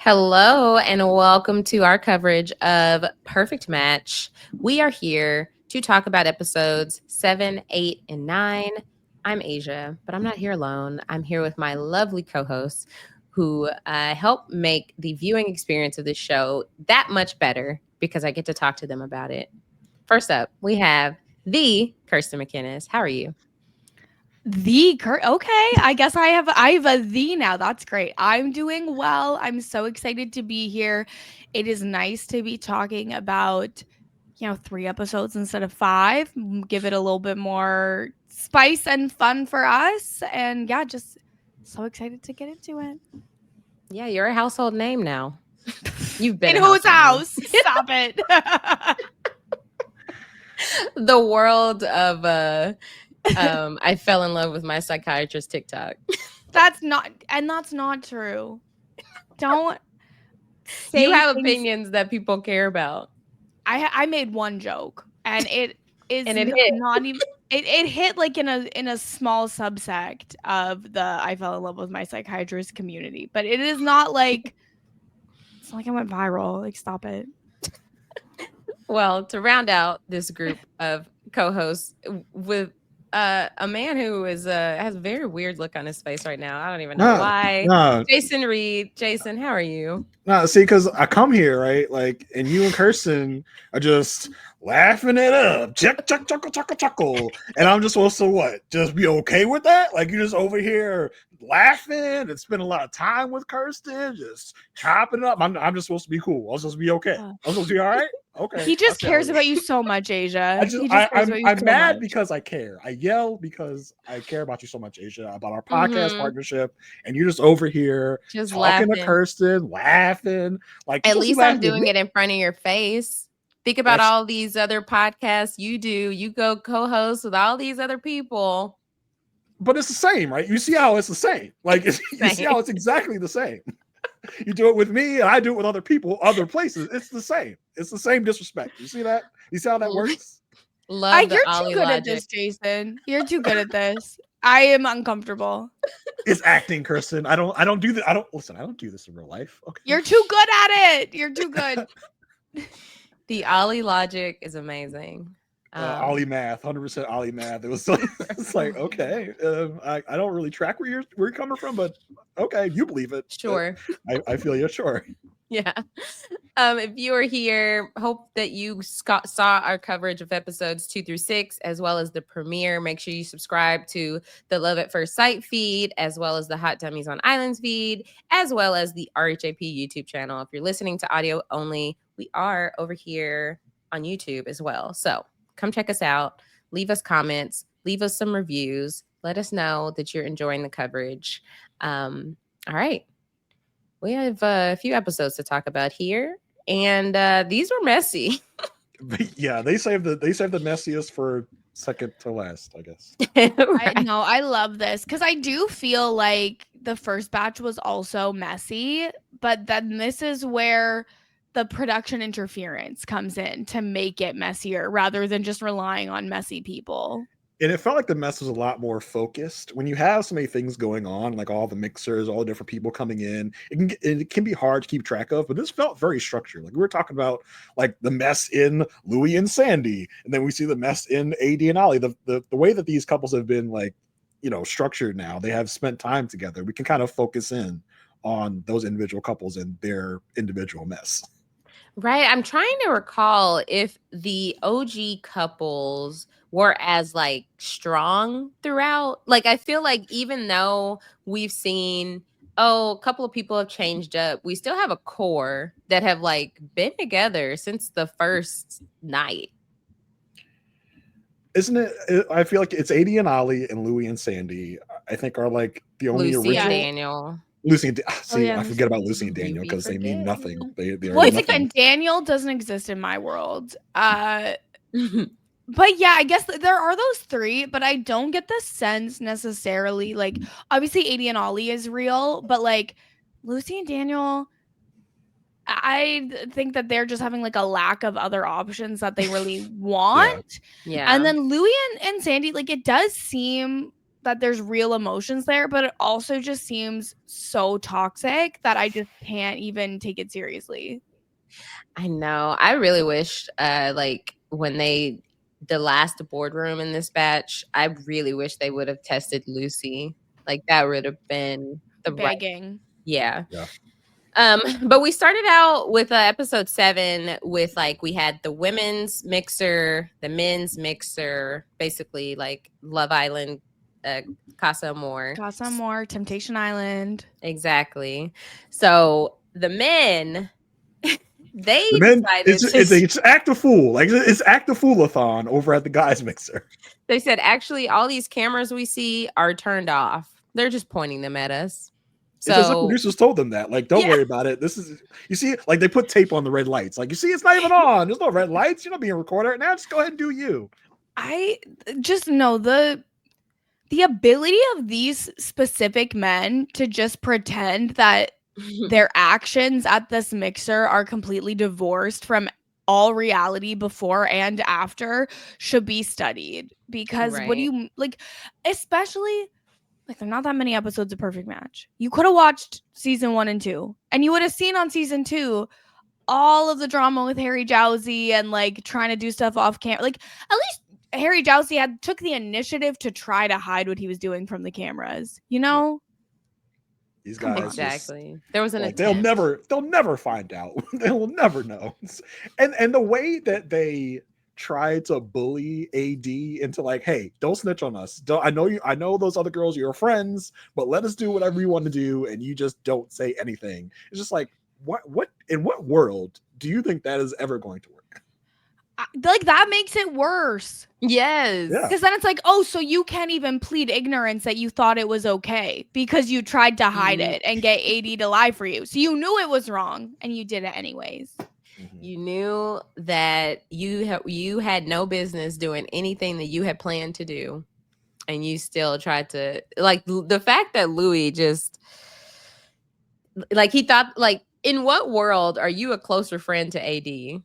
Hello, and welcome to our coverage of Perfect Match. We are here to talk about episodes 7, 8, and 9. I'm Asia, but I'm not here alone. I'm here with my lovely co hosts who help make the viewing experience of this show that much better because I get to talk to them about it. First up, we have the Kirsten MacInnis. How are you? Okay, I guess I have a the now. That's great. I'm doing well. I'm so excited to be here. It is nice to be talking about 3 episodes instead of 5. Give it a little bit more spice and fun for us. And yeah, just so excited to get into it. Yeah, you're a household name now. You've been In a whose household house? Stop it. name. The world of I fell in love with my psychiatrist TikTok. That's not true. Don't You say have things. opinions that people care about. I made one joke and it is And it hit. not even it hit like in a small subsect of the I fell in love with my psychiatrist community, but it is not like it's not like I went viral. Like, stop it. Well, to round out this group of co-hosts with a man who is has a very weird look on his face right now. I don't even know No, why. no, Jason Reed. Jason, how are you? no. See, because I come here, right? Like, and you and Kirsten are just laughing it up, chuckle, and I'm just supposed to what? Just be okay with that? Like, you're just over here laughing and spending a lot of time with Kirsten, just chopping it up. I'm just supposed to be cool. I'm supposed to be okay. I'm supposed to be all right. Okay. He just cares about you so much, Asia. He just cares about you I'm so mad much. because I care. I yell because I care about you so much, Asia, about our podcast partnership, and you're just over here Just talking to laughing. Kirsten, laughing. Like, At you're supposed to be least I'm laughing at doing me. it in front of your face. Think about That's all these other podcasts you do. You go co-host with all these other people. but it's the same, right? You see how it's the same. Like, you see how it's exactly the same. You do it with me, and I do it with other people, other places. It's the same. It's the same disrespect. You see that? You see how that works? Love the You're too Ollie good at logic. this, Jason. You're too good at this. I am uncomfortable. It's acting, Kirsten. I don't do that. I don't do this in real life. Okay. You're too good at it. You're too good. The Ollie logic is amazing. Ollie math, 100% Ollie math. It was like, it's like, okay, I don't really track where you're coming from, but okay, you believe it. Sure. I feel you. Sure. Yeah. If you are here, hope that you saw our coverage of episodes 2 through 6, as well as the premiere. Make sure you subscribe to the Love at First Sight feed, as well as the Hot Dummies on Islands feed, as well as the RHAP YouTube channel. If you're listening to audio only, we are over here on YouTube as well. So come check us out. Leave us comments. Leave us some reviews. Let us know that you're enjoying the coverage. All right. We have a few episodes to talk about here, and these were messy. Yeah, they saved the messiest for second to last, I guess. I love this because I do feel like the first batch was also messy, but then this is where the production interference comes in to make it messier rather than just relying on messy people. And it felt like the mess was a lot more focused. When you have so many things going on, like all the mixers, all the different people coming in, it can be hard to keep track of. But this felt very structured. Like, we were talking about like the mess in Louis and Sandy, and then we see the mess in AD and Ollie. The way that these couples have been like, structured now, they have spent time together. We can kind of focus in on those individual couples and their individual mess. Right. I'm trying to recall if the OG couples were as like strong throughout. Like, I feel like even though we've seen, a couple of people have changed up, we still have a core that have like been together since the first night. Isn't it? I feel like it's AD and Ollie and Louis and Sandy, I think, are like the only Lucy and original. Daniel. Lucy and yeah, I forget about Lucy and Daniel be because they mean forgetting. nothing. They are Well, nothing. and Daniel doesn't exist in my world. But yeah, I guess there are those 3, but I don't get the sense necessarily. Like, obviously, AD and Ollie is real, but like Lucy and Daniel, I think that they're just having like a lack of other options that they really want. Yeah. And then Louis and Sandy, like, it does seem that there's real emotions there, but it also just seems so toxic that I just can't even take it seriously. I know. I really wish, like, when the last boardroom in this batch, I really wish they would have tested Lucy. Like, that would have been the right. Begging. Yeah. Yeah. But we started out with episode 7 with, like, we had the women's mixer, the men's mixer, basically like Love Island, Casa Amor. Casa Amor, Temptation Island. Exactly. So the men, they decided it's act a fool. Like, it's act a fool-a-thon over at the guys mixer. They said, actually, all these cameras we see are turned off. They're just pointing them at us. So it's as the producers told them that, like, don't worry about it. This is, you see, like, they put tape on the red lights. Like, you see, it's not even on. There's no red lights. You're not being recorded right now. Just go ahead and do you. I just know the ability of these specific men to just pretend that their actions at this mixer are completely divorced from all reality before and after should be studied. Because what do you, like, especially, like, there are not that many episodes of Perfect Match. You could have watched season 1 and 2, and you would have seen on season 2 all of the drama with Harry Jowsey and, like, trying to do stuff off camera. Like, at least Harry Jowsey took the initiative to try to hide what he was doing from the cameras, you know? These guys exactly. There was an like, they'll never find out. They will never know. And the way that they try to bully AD into, like, hey, don't snitch on us. I know those other girls are your friends, but let us do whatever you want to do, and you just don't say anything. It's just like, what in what world do you think that is ever going to work? Like, that makes it worse. Yes. Because then it's like, oh, so you can't even plead ignorance that you thought it was okay because you tried to hide it and get AD to lie for you. So you knew it was wrong and you did it anyways. You knew that you had no business doing anything that you had planned to do, and you still tried to, like, the fact that Louis just, like, he thought, like, in what world are you a closer friend to AD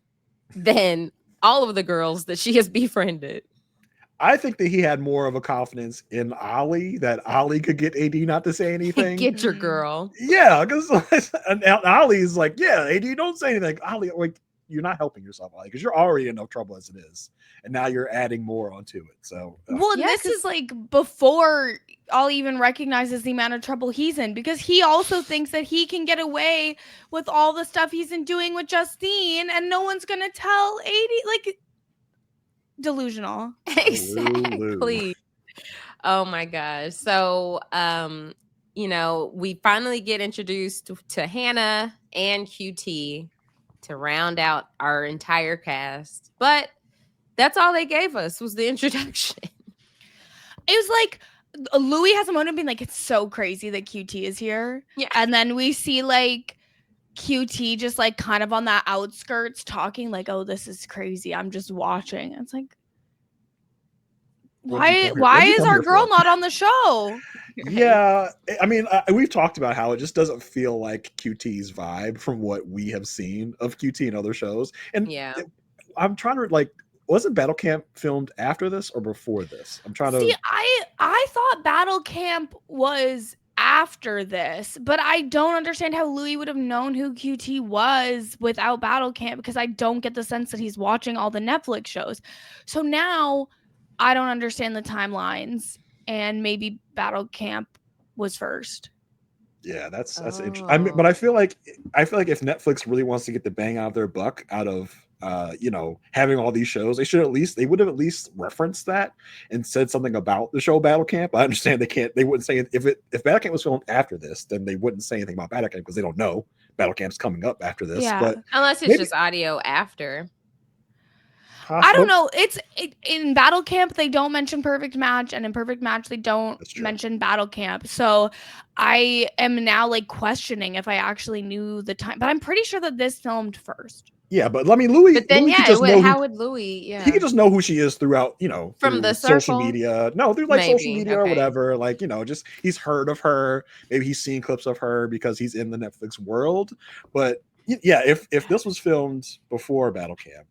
than all of the girls that she has befriended? I think that he had more of a confidence in Ollie, that Ollie could get AD not to say anything. Get your girl. Yeah, because Ollie's like, yeah, AD, don't say anything. Ollie, like, you're not helping yourself, Ollie, because you're already in enough trouble as it is, and now you're adding more onto it. So, well, this is like before Ollie even recognizes the amount of trouble he's in, because he also thinks that he can get away with all the stuff he's been doing with Justine, and no one's gonna tell AD. Like, delusional. Exactly. Oh my gosh. So you know, we finally get introduced to Hannah and QT to round out our entire cast, but that's all they gave us was the introduction. It was like Louis has a moment being like, it's so crazy that QT is here. Yeah. And then we see, like, QT just, like, kind of on the outskirts talking like, oh, this is crazy, I'm just watching. It's like, why is our girl not on the show? Yeah, I mean, we've talked about how it just doesn't feel like QT's vibe from what we have seen of QT in other shows. And yeah, I'm trying to, like, wasn't Battle Camp filmed after this or before this? I'm trying to see. I thought Battle Camp was after this, but I don't understand how Louis would have known who QT was without Battle Camp, because I don't get the sense that he's watching all the Netflix shows. So now I don't understand the timelines, and maybe Battle Camp was first. Yeah, that's interesting. I mean, but I feel like if Netflix really wants to get the bang out of their buck out of you know, having all these shows, they would have at least referenced that and said something about the show Battle Camp. I understand they wouldn't say if Battle Camp was filmed after this, then they wouldn't say anything about Battle Camp because they don't know Battle Camp's coming up after this. Yeah. But unless it's just audio after. I don't know. In Battle Camp they don't mention Perfect Match, and in Perfect Match they don't mention Battle Camp. So I am now, like, questioning if I actually knew the time. But I'm pretty sure that this filmed first. Yeah, but I mean, Louis. But then, Louis how would Louis? Yeah, he could just know who she is throughout, you know, from the social media. No, through, like, social media or whatever. Like, you know, just he's heard of her. Maybe he's seen clips of her because he's in the Netflix world. But yeah, if this was filmed before Battle Camp,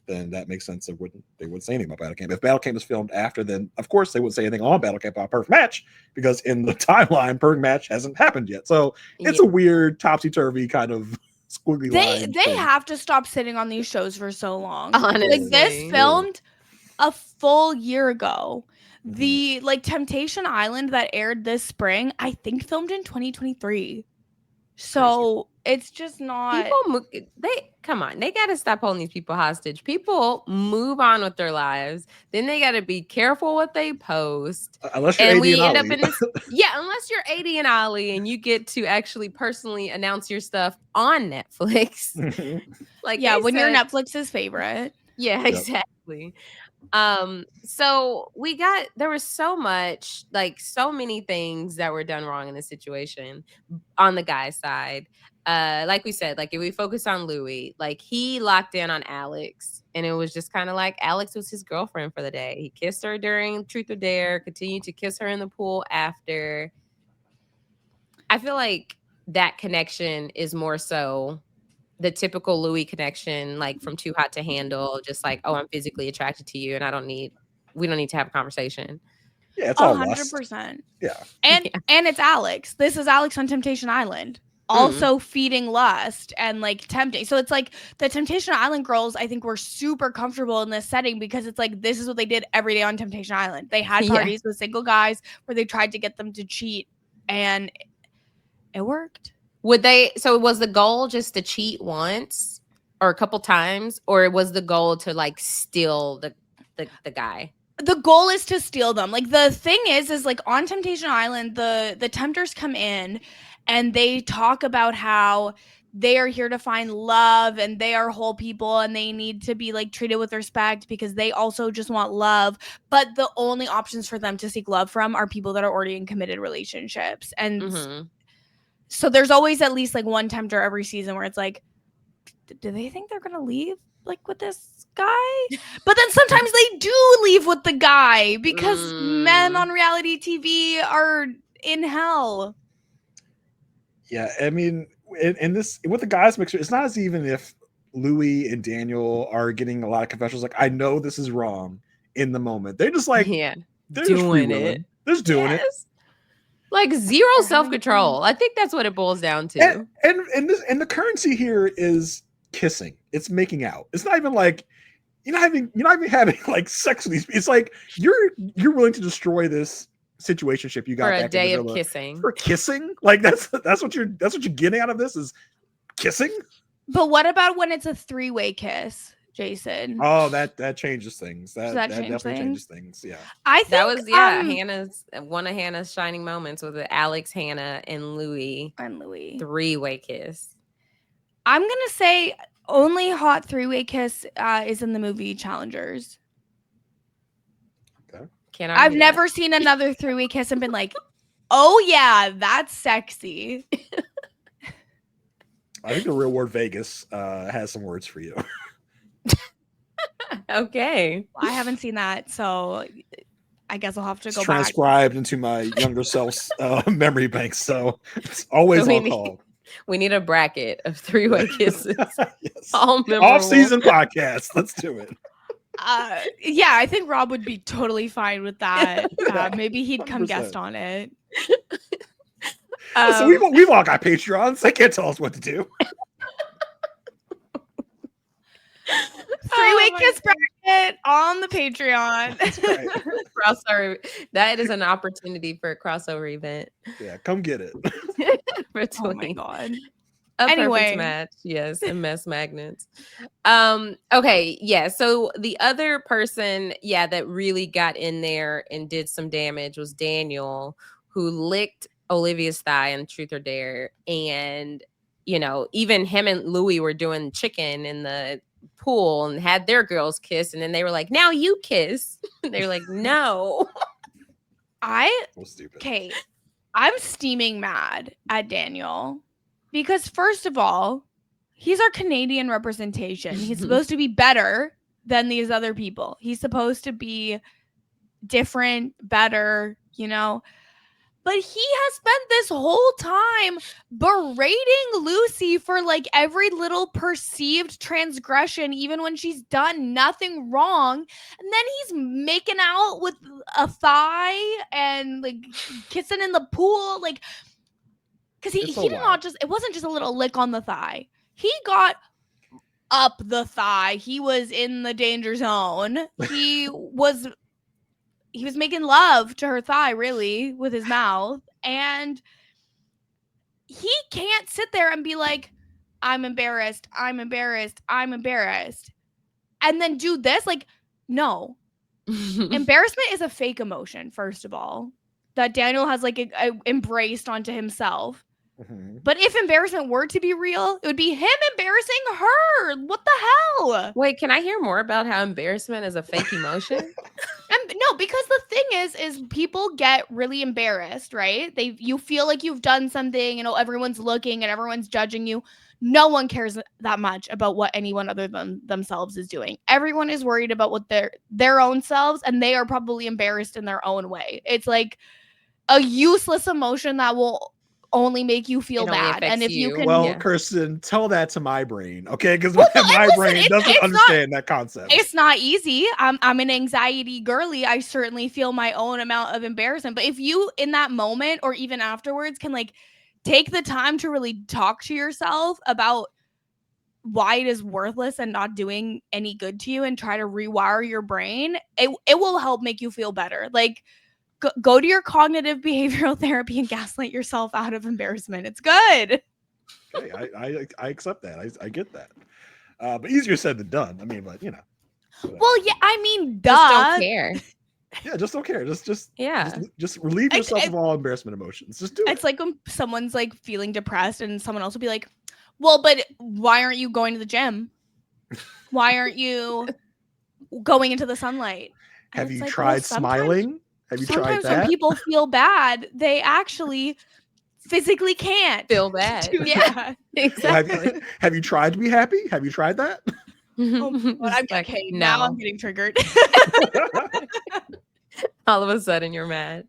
then that makes sense. They wouldn't say anything about Battle Camp. If Battle Camp is filmed after, then of course they wouldn't say anything on Battle Camp about Perfect Match, because in the timeline, Perfect Match hasn't happened yet. So it's a weird topsy-turvy kind of squiggly line They thing. have to stop sitting on these shows for so long. Honestly. Like this filmed a full year ago. The Temptation Island that aired this spring, I think filmed in 2023. So it's just not. They come on. They got to stop holding these people hostage. People move on with their lives. Then they got to be careful what they post. Unless you're AD we and end Ollie. up in this. Yeah, unless you're AD and Ollie and you get to actually personally announce your stuff on Netflix. Like when you're Netflix's favorite. Yeah, exactly. So there was so much, so many things that were done wrong in this situation on the guy's side. Like we said, if we focus on Louis, he locked in on Alex, and it was just kind of like Alex was his girlfriend for the day. He kissed her during Truth or Dare, continued to kiss her in the pool after. I feel like that connection is more so the typical Louis connection, from Too Hot to Handle, just oh, I'm physically attracted to you, and we don't need to have a conversation. Yeah, it's all 100%. Yeah. And it's Alex. This is Alex on Temptation Island. Also feeding lust and tempting. So it's the Temptation Island girls, I think, were super comfortable in this setting because it's this is what they did every day on Temptation Island. They had parties with single guys where they tried to get them to cheat, and it worked. So was the goal just to cheat once or a couple times, or was the goal to steal the guy? The goal is to steal them. The thing is on Temptation Island, the tempters come in and they talk about how they are here to find love and they are whole people and they need to be treated with respect because they also just want love. But the only options for them to seek love from are people that are already in committed relationships. And so there's always at least one tempter every season where it's do they think they're gonna leave with this guy? But then sometimes they do leave with the guy because men on reality TV are in hell. Yeah, I mean, in this with the guys mixer, it's not as even if Louis and Daniel are getting a lot of confessions. I know this is wrong in the moment. They're just they're doing it. They're just doing it. Zero self-control. I think that's what it boils down to. And the currency here is kissing. It's making out. It's not even you're not even having sex with these. It's you're willing to destroy this situationship you got for a day of kissing. For kissing? That's what you're getting out of this is kissing? But what about when it's a 3-way kiss? Jason. Oh, that changes things. That definitely changes things. Yeah. I think that was Hannah's one of Hannah's shining moments was the Alex, Hannah, and Louis 3-way kiss. I'm gonna say only hot 3-way kiss is in the movie Challengers. Okay. I've never seen another 3-way kiss and been oh yeah, that's sexy. I think the Real World Vegas has some words for you. Okay. Well, I haven't seen that, so I guess I'll have to go transcribed into my younger self's memory bank, so it's always on call. We need a bracket of 3-way kisses. Yes. All memorable. Off-season podcast. Let's do it. Yeah, I think Rob would be totally fine with that. Maybe he'd come 100%. Guest on it. So we've all got Patreons. They can't tell us what to do. 3-way kiss bracket on the Patreon. That's right. Crossover. That is an opportunity for a crossover event. Yeah, come get it. Oh my god. Anyway, match, yes, and mess magnets. Okay, yeah. So the other person, that really got in there and did some damage was Daniel, who licked Olivia's thigh in Truth or Dare, and even him and Louis were doing chicken in the pool and had their girls kiss, and then they were like, "Now you kiss." They were like, "No." Okay, I'm steaming mad at Daniel because first of all, he's our Canadian representation. He's supposed to be better than these other people. He's supposed to be different, better, But But he has spent this whole time berating Lucy for like every little perceived transgression, even when she's done nothing wrong. And then he's making out with a thigh and like kissing in the pool. Like, because he did not just, it wasn't just a little lick on the thigh. He got up the thigh. He was in the danger zone. He was making love to her thigh, really, with his mouth. And he can't sit there and be like, I'm embarrassed, I'm embarrassed, I'm embarrassed. And then do this. Like, no. Embarrassment is a fake emotion, first of all, that Daniel has like embraced onto himself. Mm-hmm. But if embarrassment were to be real, it would be him embarrassing her. What the hell? Wait, can I hear more about how embarrassment is a fake emotion? No, because the thing is people get really embarrassed, right? You feel like you've done something and everyone's looking and everyone's judging you. No one cares that much about what anyone other than themselves is doing. Everyone is worried about what their own selves, and they are probably embarrassed in their own way. It's like a useless emotion that will only make you feel bad. And if you can, Kirsten, tell that to my brain, okay? Because my brain doesn't understand that concept. It's not easy. I'm an anxiety girly. I certainly feel my own amount of embarrassment. But if you, in that moment or even afterwards, can like take the time to really talk to yourself about why it is worthless and not doing any good to you, and try to rewire your brain, it will help make you feel better. Like, go to your cognitive behavioral therapy and gaslight yourself out of embarrassment. It's good. Okay, I accept that. I get that. But easier said than done. I mean, but you know. Whatever. Well, yeah, I mean, duh. Just don't care. Yeah, just don't care. Just relieve Like, yourself of all embarrassment emotions. Just do it. It's like when someone's like feeling depressed and someone else will be like, well, but why aren't you going to the gym? Why aren't you going into the sunlight? And Have you like, tried smiling? Have you tried that? Sometimes when people feel bad, they actually physically can't feel bad. Yeah, exactly. Well, have you tried to be happy? Have you tried that? Oh, I'm like, okay, no. now I'm getting triggered. All of a sudden you're mad.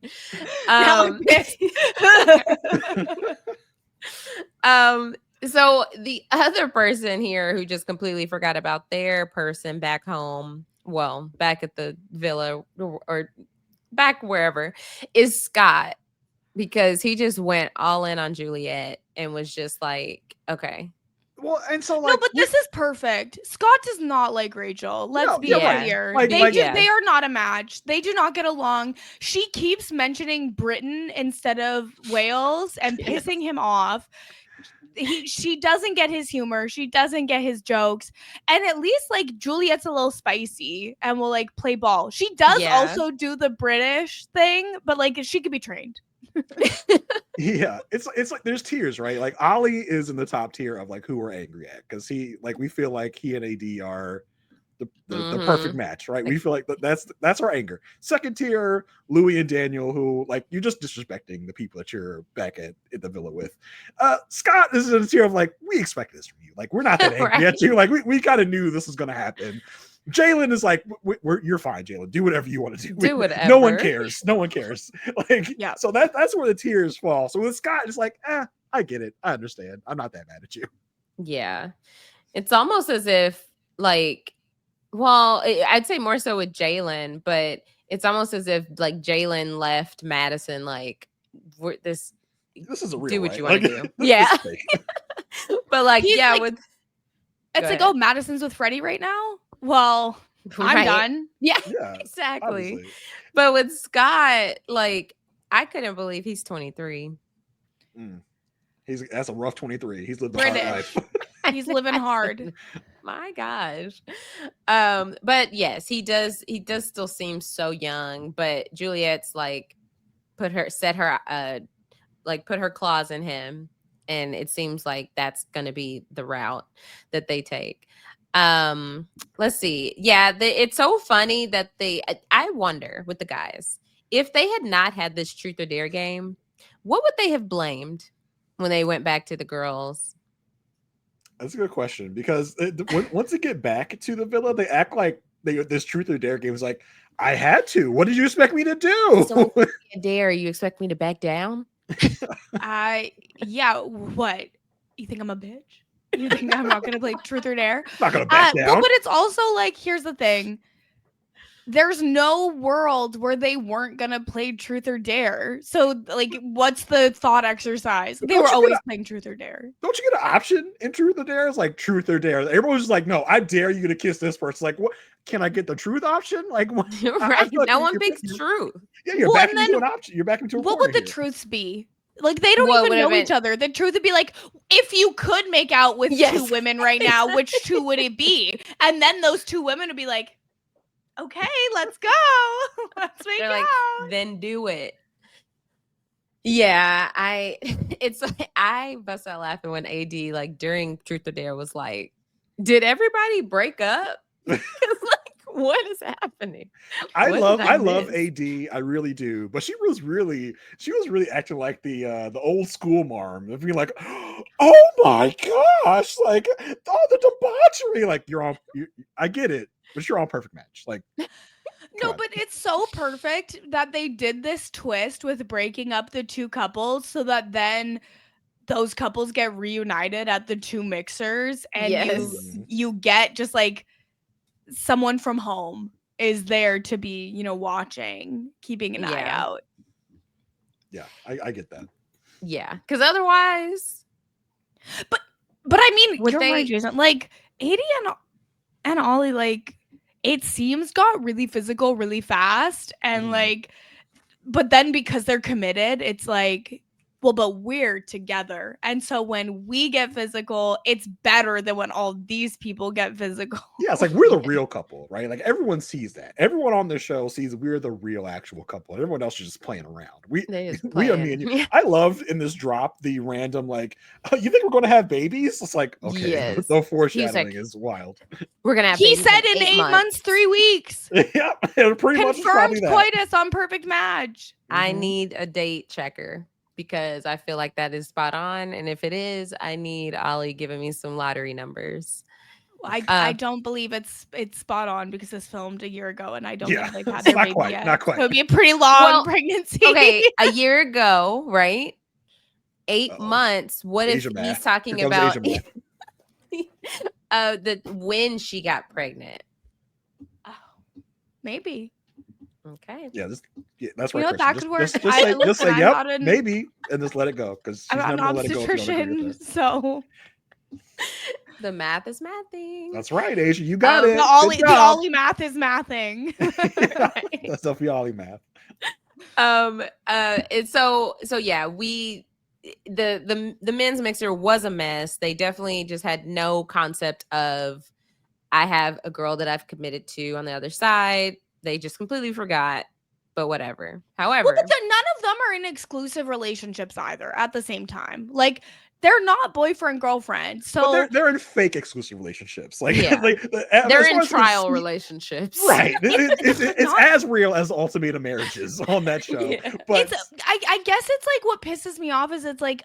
So the other person here who just completely forgot about their person back home, well, back at the villa or back wherever, is Scott, because he just went all in on Juliet and was just like, okay. Well, and so no, but this is perfect. Scott does not like Rachel. Let's be clear. They are not a match. They do not get along. She keeps mentioning Britain instead of Wales and pissing him off. She doesn't get his humor. She doesn't get his jokes. And at least like Juliet's a little spicy and will like play ball. She does also do the British thing, but like she could be trained. Yeah, it's like there's tiers, right? Like Ollie is in the top tier of like who we're angry at, because he, like, we feel like he and AD are the perfect match, right? We feel like that's our anger. Second tier, Louis and Daniel, who, like, you're just disrespecting the people that you're back at the villa with. Scott is in a tier of like, we expect this from you. Like, we're not that angry at you. Like, we kind of knew this was going to happen. Jalen is like, you're fine, Jalen. Do whatever you want to do. Do whatever. No one cares. No one cares. Like, yeah. So that's where the tiers fall. So with Scott, it's like, I get it. I understand. I'm not that mad at you. Yeah. It's almost as if, like, well, I'd say more so with Jalen, but it's almost as if like Jalen left Madison like, this is a real do what life. you want to do. Yeah. But like, it's like, oh, Madison's with Freddie right now? Well, I'm done. Yeah, exactly. Obviously. But with Scott, like, I couldn't believe he's 23. That's a rough 23. He's lived a hard life. He's living hard. My gosh. But yes, he does still seem so young, but Juliet's like put her claws in him, and it seems like that's gonna be the route that they take. Let's see. Yeah, it's so funny that I wonder with the guys, if they had not had this truth or dare game, what would they have blamed when they went back to the girls? That's a good question, because once they get back to the villa, they act like this truth or dare game is like, I had to. What did you expect me to do? So when you dare, you expect me to back down? Yeah, what? You think I'm a bitch? You think I'm not gonna play truth or dare? Not gonna back down. Well, but it's also like, here's the thing. There's no world where they weren't gonna play truth or dare. So, like, what's the thought exercise? They were always playing truth or dare. Don't you get an option in truth or dare? It's like truth or dare. Everyone's just like, no, I dare you to kiss this person. Like, what? Can I get the truth option? Like, what? Right? No one picks truth. Yeah, you're backing into an option. You're backing into a What would the truths be? Like, they don't even know each other. The truth would be like, if you could make out with two women right now, which two would it be? And then those two women would be like, okay, let's go. Let's make out. Like, then do it. Yeah, it's like I bust out laughing when AD, like, during Truth or Dare was like, did everybody break up? Like, what is happening? I love AD. I really do. But she was really acting like the old school marm of being like, oh my gosh, like all the debauchery. Like I get it, but you're on Perfect Match. Like, no, but it's so perfect that they did this twist with breaking up the two couples so that then those couples get reunited at the two mixers, and you get just like someone from home is there to be, you know, watching, keeping an eye out. Yeah, I get that. Yeah, because otherwise, but I mean, you're right, Jason. Like AD and Ollie, like, it seems got really physical really fast, and like, but then because they're committed, it's like, well, but we're together. And so when we get physical, it's better than when all these people get physical. Yeah, it's like we're the real couple, right? Like everyone sees that. Everyone on the show sees we're the real actual couple. And everyone else is just playing around. We are me and you. I love in this drop the random, like, oh, you think we're going to have babies? It's like, okay, the foreshadowing is wild. We're going to have babies. He said in 8 months, 3 weeks. Yeah, pretty much confirmed coitus on Perfect Match. I need a date checker, because I feel like that is spot on. And if it is, I need Ollie giving me some lottery numbers. I don't believe it's spot on, because it's filmed a year ago, and I don't think they've had their baby yet. Not quite. So it'd be a pretty long pregnancy. Okay, a year ago, right? 8 months. What if he's talking about when she got pregnant? Oh, maybe. Okay. Yeah, that's right. You know, that could work. Just say yep, maybe, and just let it go, because she's never gonna let it go. So the math is mathing. That's right, Aysha. You got it. The Ollie math is mathing. That's the Ollie math. So yeah, the men's mixer was a mess. They definitely just had no concept of, I have a girl that I've committed to on the other side. They just completely forgot, but whatever. However, none of them are in exclusive relationships either at the same time. Like, they're not boyfriend girlfriend. So but they're in fake exclusive relationships. Like, they're in trial relationships. Right. It's as real as ultimatum marriages on that show. Yeah. But I guess it's like, what pisses me off is it's like,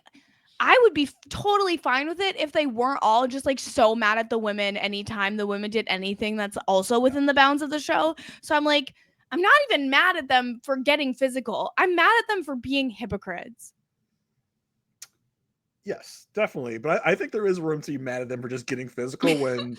I would be totally fine with it if they weren't all just like so mad at the women anytime the women did anything that's also within the bounds of the show. So I'm like, I'm not even mad at them for getting physical. I'm mad at them for being hypocrites. Yes, definitely. But I think there is room to be mad at them for just getting physical when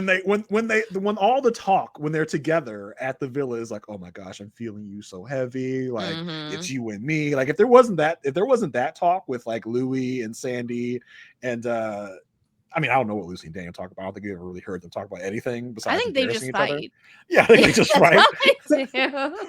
all the talk when they're together at the villa is like, oh my gosh, I'm feeling you so heavy, like it's you and me. Like if there wasn't that talk with like Louis and Sandy and I mean, I don't know what Lucy and Daniel talk about. I don't think we ever really heard them talk about anything besides. I think they just fight. Other. Yeah, I think they just fight.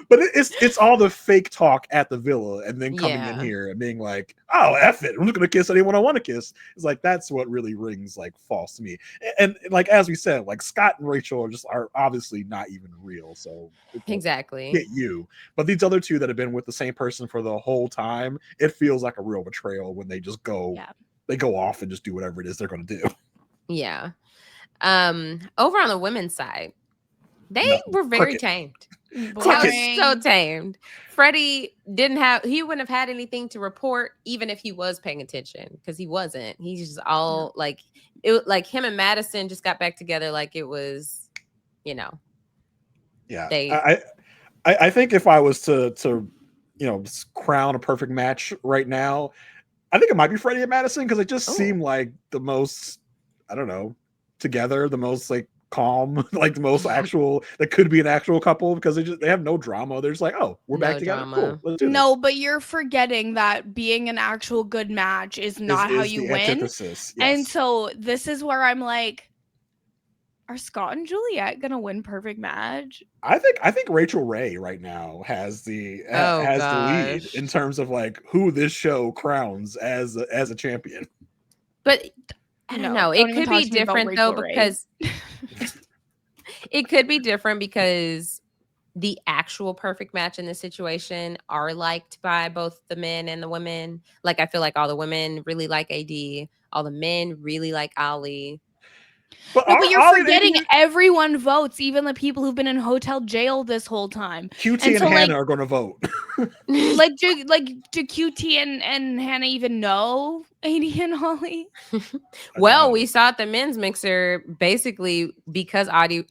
But it's all the fake talk at the villa, and then coming in here and being like, "Oh, F it, I'm just gonna kiss anyone I want to kiss." It's like that's what really rings like false to me. And like as we said, like Scott and Rachel are obviously not even real. So exactly get you. But these other two that have been with the same person for the whole time, it feels like a real betrayal when they just go. Yeah. They go off and just do whatever it is they're going to do. Yeah. Over on the women's side, they were very tamed. So tamed. Freddie wouldn't have had anything to report, even if he was paying attention, because he wasn't. He's just all like, it like him and Madison just got back together like it was, you know. Yeah. I think if I was to crown a perfect match right now, I think it might be Freddie and Madison because they just seem like the most, I don't know, together, the most like calm, like the most actual that could be an actual couple because they have no drama. They're just like, oh, we're back together. drama. Cool, let's do this. No, but you're forgetting that being an actual good match is not how you the win. antithesis. Yes. And so this is where I'm like, are Scott and Juliet gonna win perfect match? I think Rachel Ray right now has the lead in terms of like who this show crowns as a champion. But I don't know. It could be different though because it could be different because the actual perfect match in this situation are liked by both the men and the women. Like I feel like all the women really like AD, all the men really like Ollie. But you're forgetting everyone votes, even the people who've been in hotel jail this whole time. QT and Hannah are going to vote. do QT and Hannah even know AD and Ollie? Well, we saw at the men's mixer basically because AD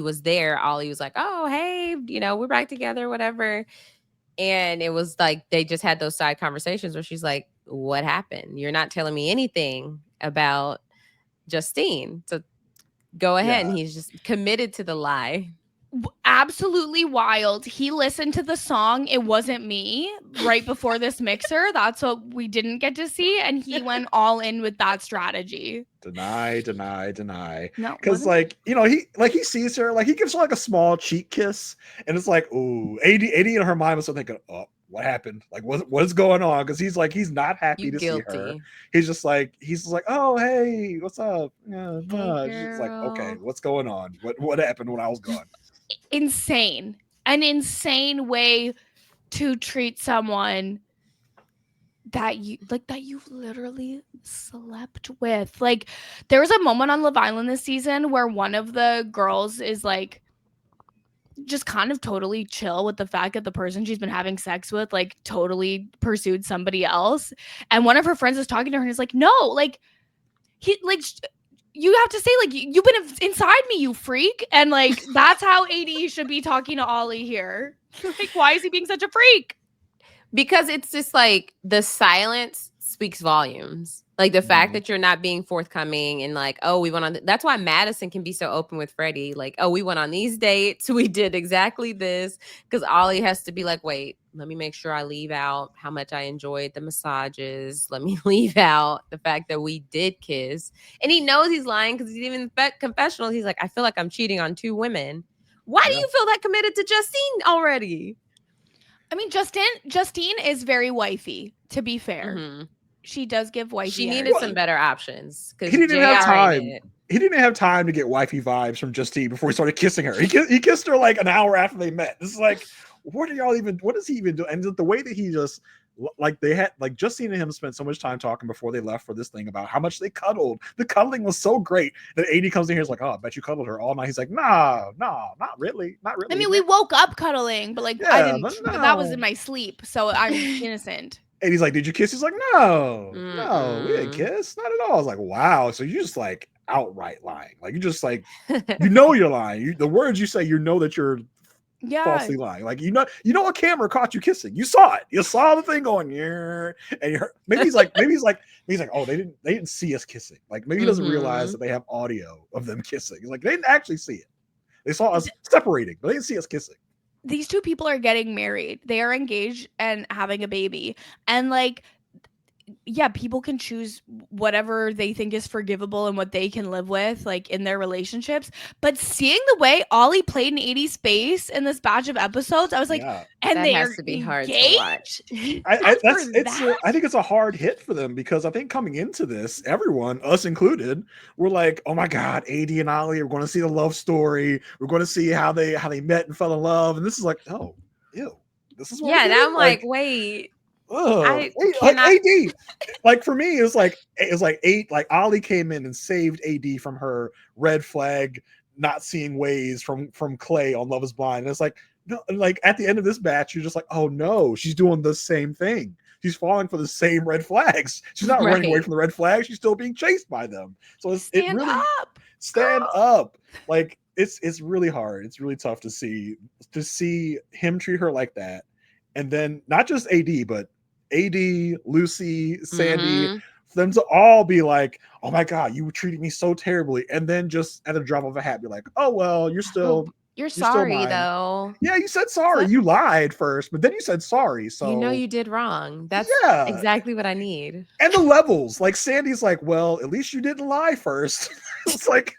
was there. Ollie was like, "Oh, hey, we're back together, whatever." And it was like they just had those side conversations where she's like, "What happened? You're not telling me anything about Justine, so go ahead." And he's just committed to the lie. Absolutely wild. He listened to the song "It Wasn't Me" right before this mixer. That's what we didn't get to see, and he went all in with that strategy. Deny. No, because he sees her, like he gives her like a small cheek kiss, and it's like, ooh, AD in her mind was thinking, oh, what happened? Like, what's going on? Because he's not happy to see her. He's just like, oh, hey, what's up? Yeah, she's like, okay, what's going on? What happened when I was gone? Insane. An insane way to treat someone that you've literally slept with. Like, there was a moment on Love Island this season where one of the girls is like just kind of totally chill with the fact that the person she's been having sex with like totally pursued somebody else, and one of her friends is talking to her and is like, no, like he like you have to say like you've been inside me, you freak. And like that's how AD should be talking to Ollie here. Like, why is he being such a freak? Because it's just like the silence speaks volumes. Like the fact that you're not being forthcoming and like, oh, we went on. That's why Madison can be so open with Freddie. Like, oh, we went on these dates. We did exactly this. Because Ollie has to be like, wait, let me make sure I leave out how much I enjoyed the massages. Let me leave out the fact that we did kiss. And he knows he's lying because he's even confessional. He's like, I feel like I'm cheating on 2 women. Why do you feel that committed to Justine already? I mean, Justine is very wifey, to be fair. Mm-hmm. She does give wifey. She needed some better options. He didn't have time. He didn't have time to get wifey vibes from Justine before he started kissing her. He kissed her like an hour after they met. This is like, what does he even do? And the way that he just, like they had, like Justine and him spent so much time talking before they left for this thing about how much they cuddled. The cuddling was so great that AD comes in here and is like, oh, I bet you cuddled her all night. He's like, nah, not really. I mean, we woke up cuddling, but like I didn't. No. That was in my sleep, so I'm innocent. And he's like, did you kiss? He's like, no, we didn't kiss, not at all. I was like, wow. So you just like outright lying. Like you just like, you're lying. The words you say, that you're falsely lying. Like, a camera caught you kissing. You saw it. You saw the thing going, yeah. And maybe he's like, oh, they didn't see us kissing. Like maybe he doesn't realize that they have audio of them kissing. He's like, they didn't actually see it. They saw us separating, but they didn't see us kissing. These 2 people are getting married. They are engaged and having a baby. And like, yeah, people can choose whatever they think is forgivable and what they can live with, like in their relationships. But seeing the way Ollie played in AD's space in this batch of episodes, I was like, and that they has to be hard to watch. I think it's a hard hit for them because I think coming into this, everyone, us included, were like, oh my God, AD and Ollie are going to see the love story. We're going to see how they met and fell in love. And this is like, oh, ew. This is what now I'm like, wait. Like AD, like for me, it was like 8. Like Ollie came in and saved AD from her red flag, not seeing ways from Clay on Love Is Blind. And it's like, no, like at the end of this batch, you're just like, oh no, she's doing the same thing. She's falling for the same red flags. She's not running away from the red flags. She's still being chased by them. So stand up. Like it's really hard. It's really tough to see him treat her like that, and then not just AD, but AD, Lucy, Sandy, Mm-hmm. for them to all be like, "Oh my god, you treated me so terribly," and then just at a drop of a hat, be like, "Oh well, But you're you're still sorry mine." though. Yeah, you said sorry. So You lied first, but then you said sorry. you know So you did wrong. That's yeah, exactly what I need. and the levels, like Sandy's like, well, at least you didn't lie first. It's like,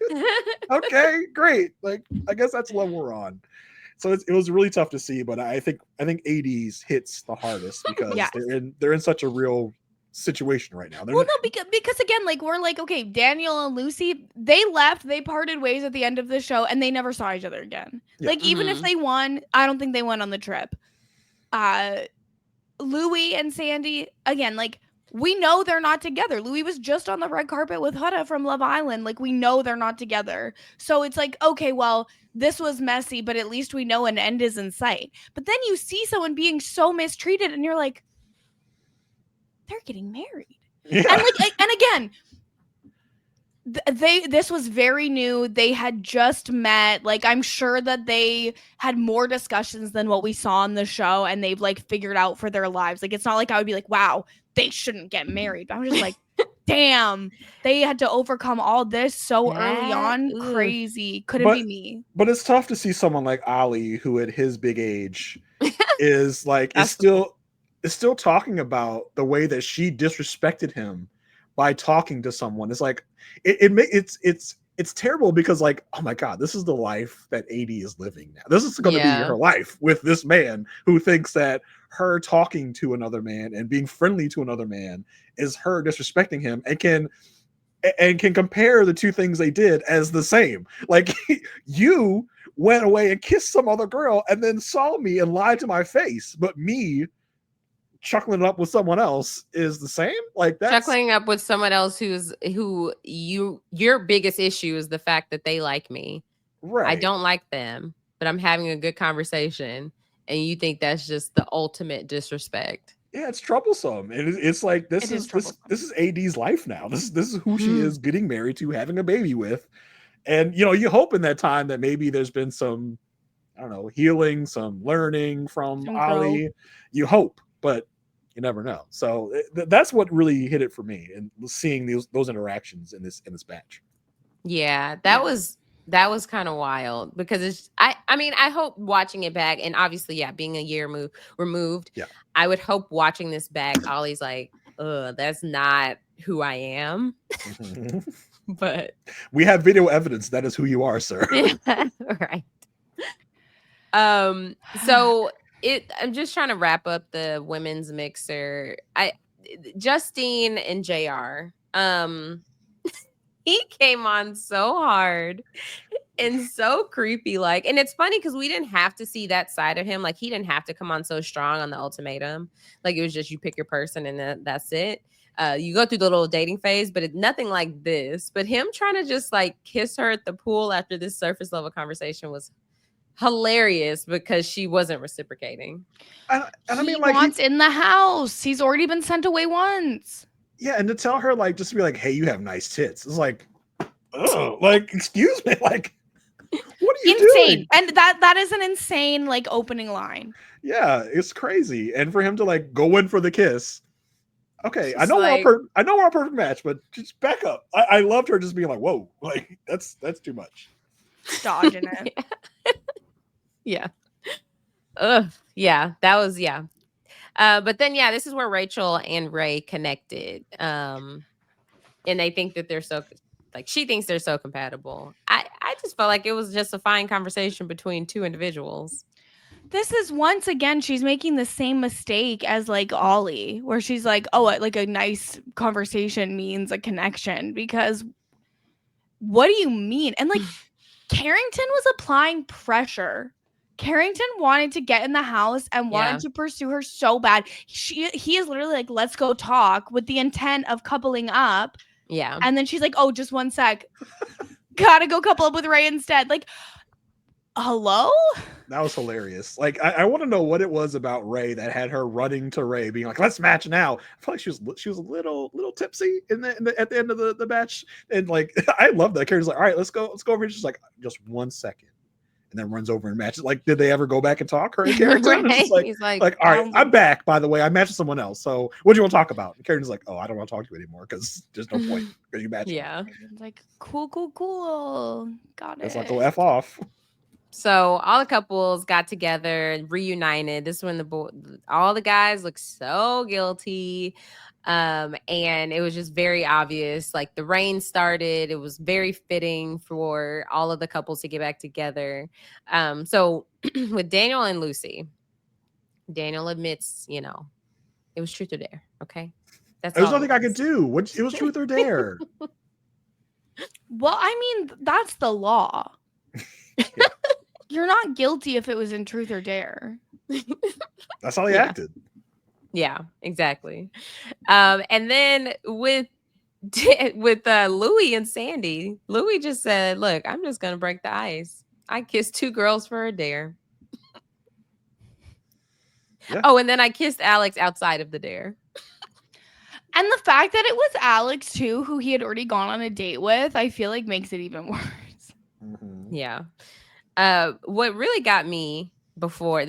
okay, great. Like, I guess that's the level we're on. So it was really tough to see, but I think AD's hits the hardest because Yes. they're in such a real situation right now. They're Well, no, because again, like we're like, okay, Daniel and Lucy, they left, they parted ways at the end of the show, and they never saw each other again. Yeah. Like even if Mhm. they won, I don't think they went on the trip. Louis and Sandy, again, like we know they're not together. Louis was just on the red carpet with Huda from Love Island. Like we know they're not together. So it's like, okay, well, this was messy, but at least we know an end is in sight. But then you see someone being so mistreated, and you're like, they're getting married. yeah. And like, and again, this was very new. They had just met. Like I'm sure that they had more discussions than what we saw on the show, and they've like figured out for their lives. Like it's not like I would be like, wow, they shouldn't get married. But I'm just like, damn, they had to overcome all this so early on. Oof. Crazy. Couldn't be me. But it's tough to see someone like Ollie, who at his big age is like is That's still talking about the way that she disrespected him by talking to someone. It's like it's terrible because like, oh my god, this is the life that AD is living now. This is going to be Yeah. her life with this man who thinks that her talking to another man and being friendly to another man is her disrespecting him, and can compare the two things they did as the same. Like, you went away and kissed some other girl and then saw me and lied to my face, but me chuckling it up with someone else is the same. Like, that's chuckling up with someone else your biggest issue is the fact that they like me. right. I don't like them, but I'm having a good conversation, and you think that's just the ultimate disrespect. Yeah, it's troublesome. It's like this It is is troublesome. this is AD's life now. This is who she Mhm. is getting married to, having a baby with. And you hope in that time that maybe there's been some, I don't know, healing, some learning from Some Ollie. You hope, but you never know. So that's what really hit it for me, and seeing those interactions in this batch. Yeah, Yeah. that was kind of wild because I mean, I hope watching it back, and obviously, yeah, being a year removed, Yeah. I would hope watching this back, Ollie's like, that's not who I am. But We have video evidence that is who you are, sir. yeah, right. So I'm just trying to wrap up the women's mixer. Justine and JR. He came on so hard and so creepy, like, and it's funny because we didn't have to see that side of him. Like, he didn't have to come on so strong on the ultimatum. Like, it was just you pick your person and that's it. You go through the little dating phase, but it's nothing like this. But him trying to just like kiss her at the pool after this surface level conversation was hilarious because she wasn't reciprocating. And I He mean, like, wants in the house. He's already been sent away once. yeah, and to tell her, like, just to be like, hey, you have nice tits. It's like, oh, like, excuse me, like, what are you Insane. doing? And that is an insane like opening line. Yeah, it's crazy. And for him to like go in for the kiss. Okay, I Just know like- I know we're a perfect match, but just back up. I loved her just being like, whoa, like that's too much. Dodging it. Yeah. Ugh. Yeah. That was, yeah. But then, yeah, this is where Rachel and Ray connected. And they think that they're so, like, she thinks they're so compatible. I just felt like it was just a fine conversation between two individuals. This is once again, she's making the same mistake as like Ollie, where she's like, oh, like a nice conversation means a connection. Because what do you mean? And like, Carrington was applying pressure. Carrington wanted to get in the house and wanted to pursue her so bad. He is literally like, let's go talk, with the intent of coupling up. Yeah. And then she's like, oh, just one sec. Gotta go couple up with Ray instead. Like, Hello? That was hilarious. Like, I want to know what it was about Ray that had her running to Ray, being like, "Let's match now." I feel like she was a little tipsy at the end of the match, and like I love that. Carrie's like, "All right, let's go over." She's like, "Just 1 second," and then runs over and matches. Like, did they ever go back and talk? Her and Carrington? Right. It's just He's like, all right, I'm back. By the way, I matched with someone else. So, what do you want to talk about? And Carrington's like, "Oh, I don't want to talk to you anymore because there's no point because you matched." yeah. It's like, cool. Got it. It's like, go F off. So all the couples got together, reunited. This is when all the guys look so guilty. And it was just very obvious. Like the rain started. It was very fitting for all of the couples to get back together. So with Daniel and Lucy, Daniel admits, it was truth or dare. Okay. There's nothing I could do. It was truth or dare. Well, I mean, that's the law. Yeah. You're not guilty if it was in truth or dare. That's how they acted. Yeah, exactly. And then with Louis and Sandy, Louis just said, "Look, I'm just gonna break the ice. I kissed 2 girls for a dare." Yeah. Oh, and then I kissed Alex outside of the dare. And the fact that it was Alex too, who he had already gone on a date with, I feel like makes it even worse. Mm-hmm. Yeah. What really got me before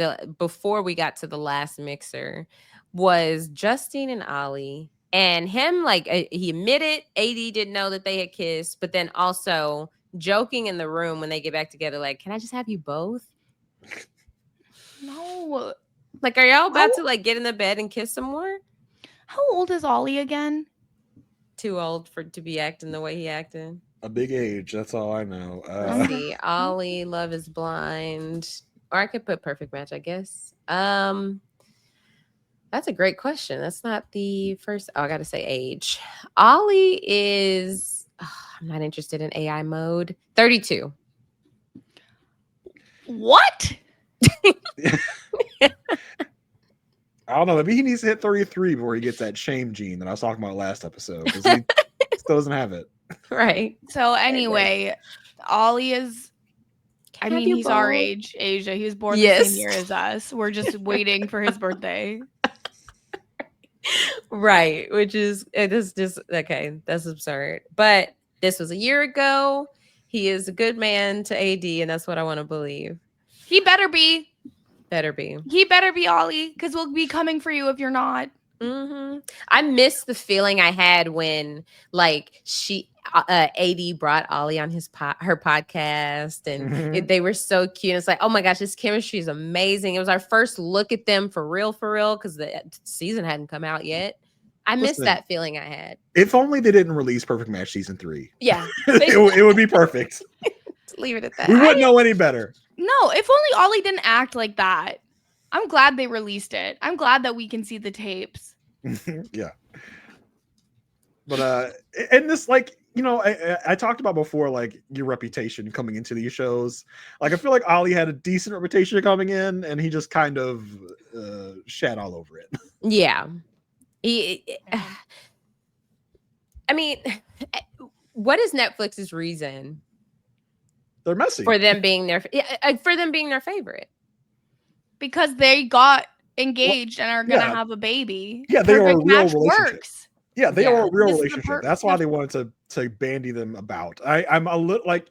we got to the last mixer was Justine and Ollie, and him. Like he admitted AD didn't know that they had kissed, but then also joking in the room when they get back together, like, "Can I just have you both?" No. Like, are y'all about to like get in the bed and kiss some more? How old is Ollie again? Too old to be acting the way he acted. A big age. That's all I know. Let's see. Ollie, Love is Blind. Or I could put Perfect Match, I guess. That's a great question. That's not the first. Oh, I got to say age. Ollie is, I'm not interested in AI mode. 32. What? I don't know. Maybe he needs to hit 33 before he gets that shame gene that I was talking about last episode, because he still doesn't have it. Right. So anyway, Ollie is, I mean, he's our both? age, Asia. He was born the Yes. same year as us. We're just waiting for his birthday. Right. Which is, it is just, okay, that's absurd. But this was a year ago. He is a good man to AD, and that's what I want to believe. He better be. He better be, Ollie, because we'll be coming for you if you're not. Mm-hmm. I miss the feeling I had when, like, AD brought Ollie on her podcast, and they were so cute. It's like, oh my gosh, this chemistry is amazing. It was our first look at them for real, because the season hadn't come out yet. I miss that feeling I had. If only they didn't release Perfect Match season 3. Yeah, it would be perfect. Leave it at that. We wouldn't know any better. No, if only Ollie didn't act like that. I'm glad they released it. I'm glad that we can see the tapes. Yeah. But and this, like, I talked about before, like, your reputation coming into these shows. Like, I feel like Ollie had a decent reputation coming in, and he just kind of shat all over it. Yeah. I mean, what is Netflix's reason? They're messy. For them being their favorite. Because they got engaged and are going to have a baby. Yeah, they are a real relationship. Works. Yeah, they are a real relationship. That's why they wanted to bandy them about. I'm a little like,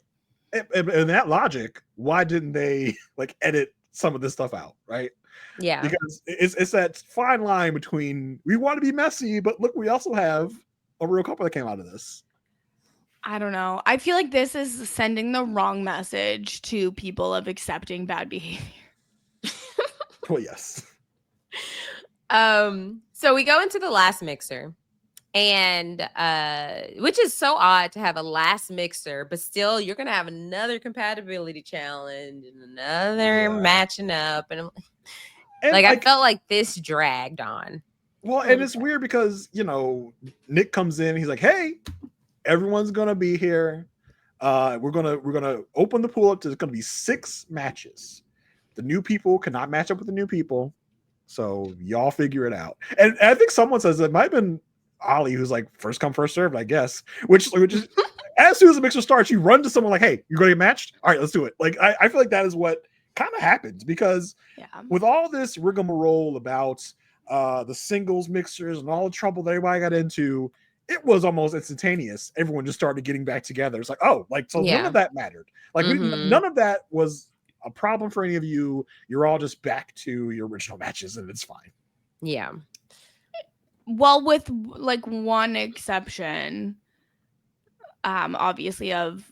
in that logic, why didn't they like edit some of this stuff out, right? Yeah, because it's that fine line between we want to be messy, but look, we also have a real couple that came out of this. I don't know. I feel like this is sending the wrong message to people of accepting bad behavior. Well, yes. So we go into the last mixer, and which is so odd to have a last mixer, but still you're gonna have another compatibility challenge and another matching up, and like I felt like this dragged on. Well, and it's weird because Nick comes in, he's like, "Hey, everyone's gonna be here. We're gonna open the pool up to, it's gonna be 6 matches. The new people cannot match up with the new people, so y'all figure it out." And I think someone says it might have been Ollie, who's like first come first served, I guess. Which is as soon as the mixer starts, you run to someone like, hey, you're going to get matched? All right, let's do it. Like, I feel like that is what kind of happens because with all this rigmarole about the singles mixers and all the trouble that everybody got into, it was almost instantaneous. Everyone just started getting back together. It's like, oh, like, so none of that mattered. Like, none of that was a problem for any of you. You're all just back to your original matches and it's fine. Yeah. Well, with like one exception, obviously of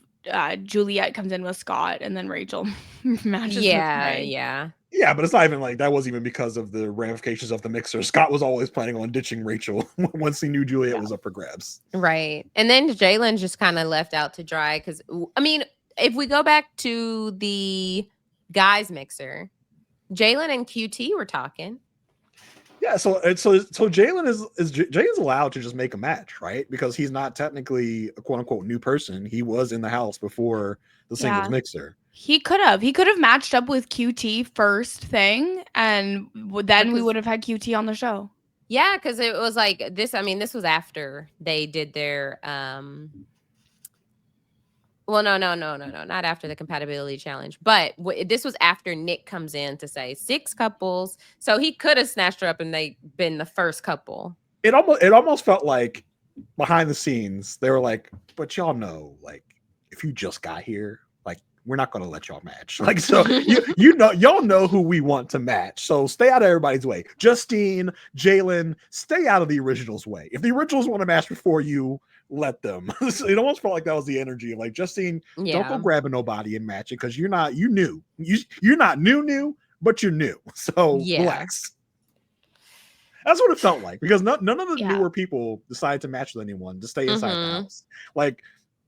Juliet comes in with Scott and then Rachel matches with Ray. Yeah, but it's not even like that wasn't even because of the ramifications of the mixer. Scott was always planning on ditching Rachel once he knew Juliet was up for grabs. Right. And then Jalen just kind of left out to dry because, I mean, if we go back to the guys mixer, Jalen and QT were talking. Yeah, so Jalen's allowed to just make a match, right? Because he's not technically a quote unquote new person. He was in the house before the singles mixer. He could have matched up with QT first thing, and then we would have had QT on the show. Yeah, because it was like this. I mean, this was after they did their well, no, not after the compatibility challenge, but this was after Nick comes in to say 6 couples, so he could have snatched her up and they been the first couple. It almost felt like behind the scenes they were like, but y'all know, like, if you just got here, like, we're not going to let y'all match. Like, so you know, y'all know who we want to match. So stay out of everybody's way. Justine, Jalen, stay out of the originals' way. If the originals want to match before you, let them. So it almost felt like that was the energy of like, Justine, don't go grabbing nobody and match it because you're not new, but you're new. So relax. That's what it felt like because none of the newer people decided to match with anyone to stay inside the house. Like,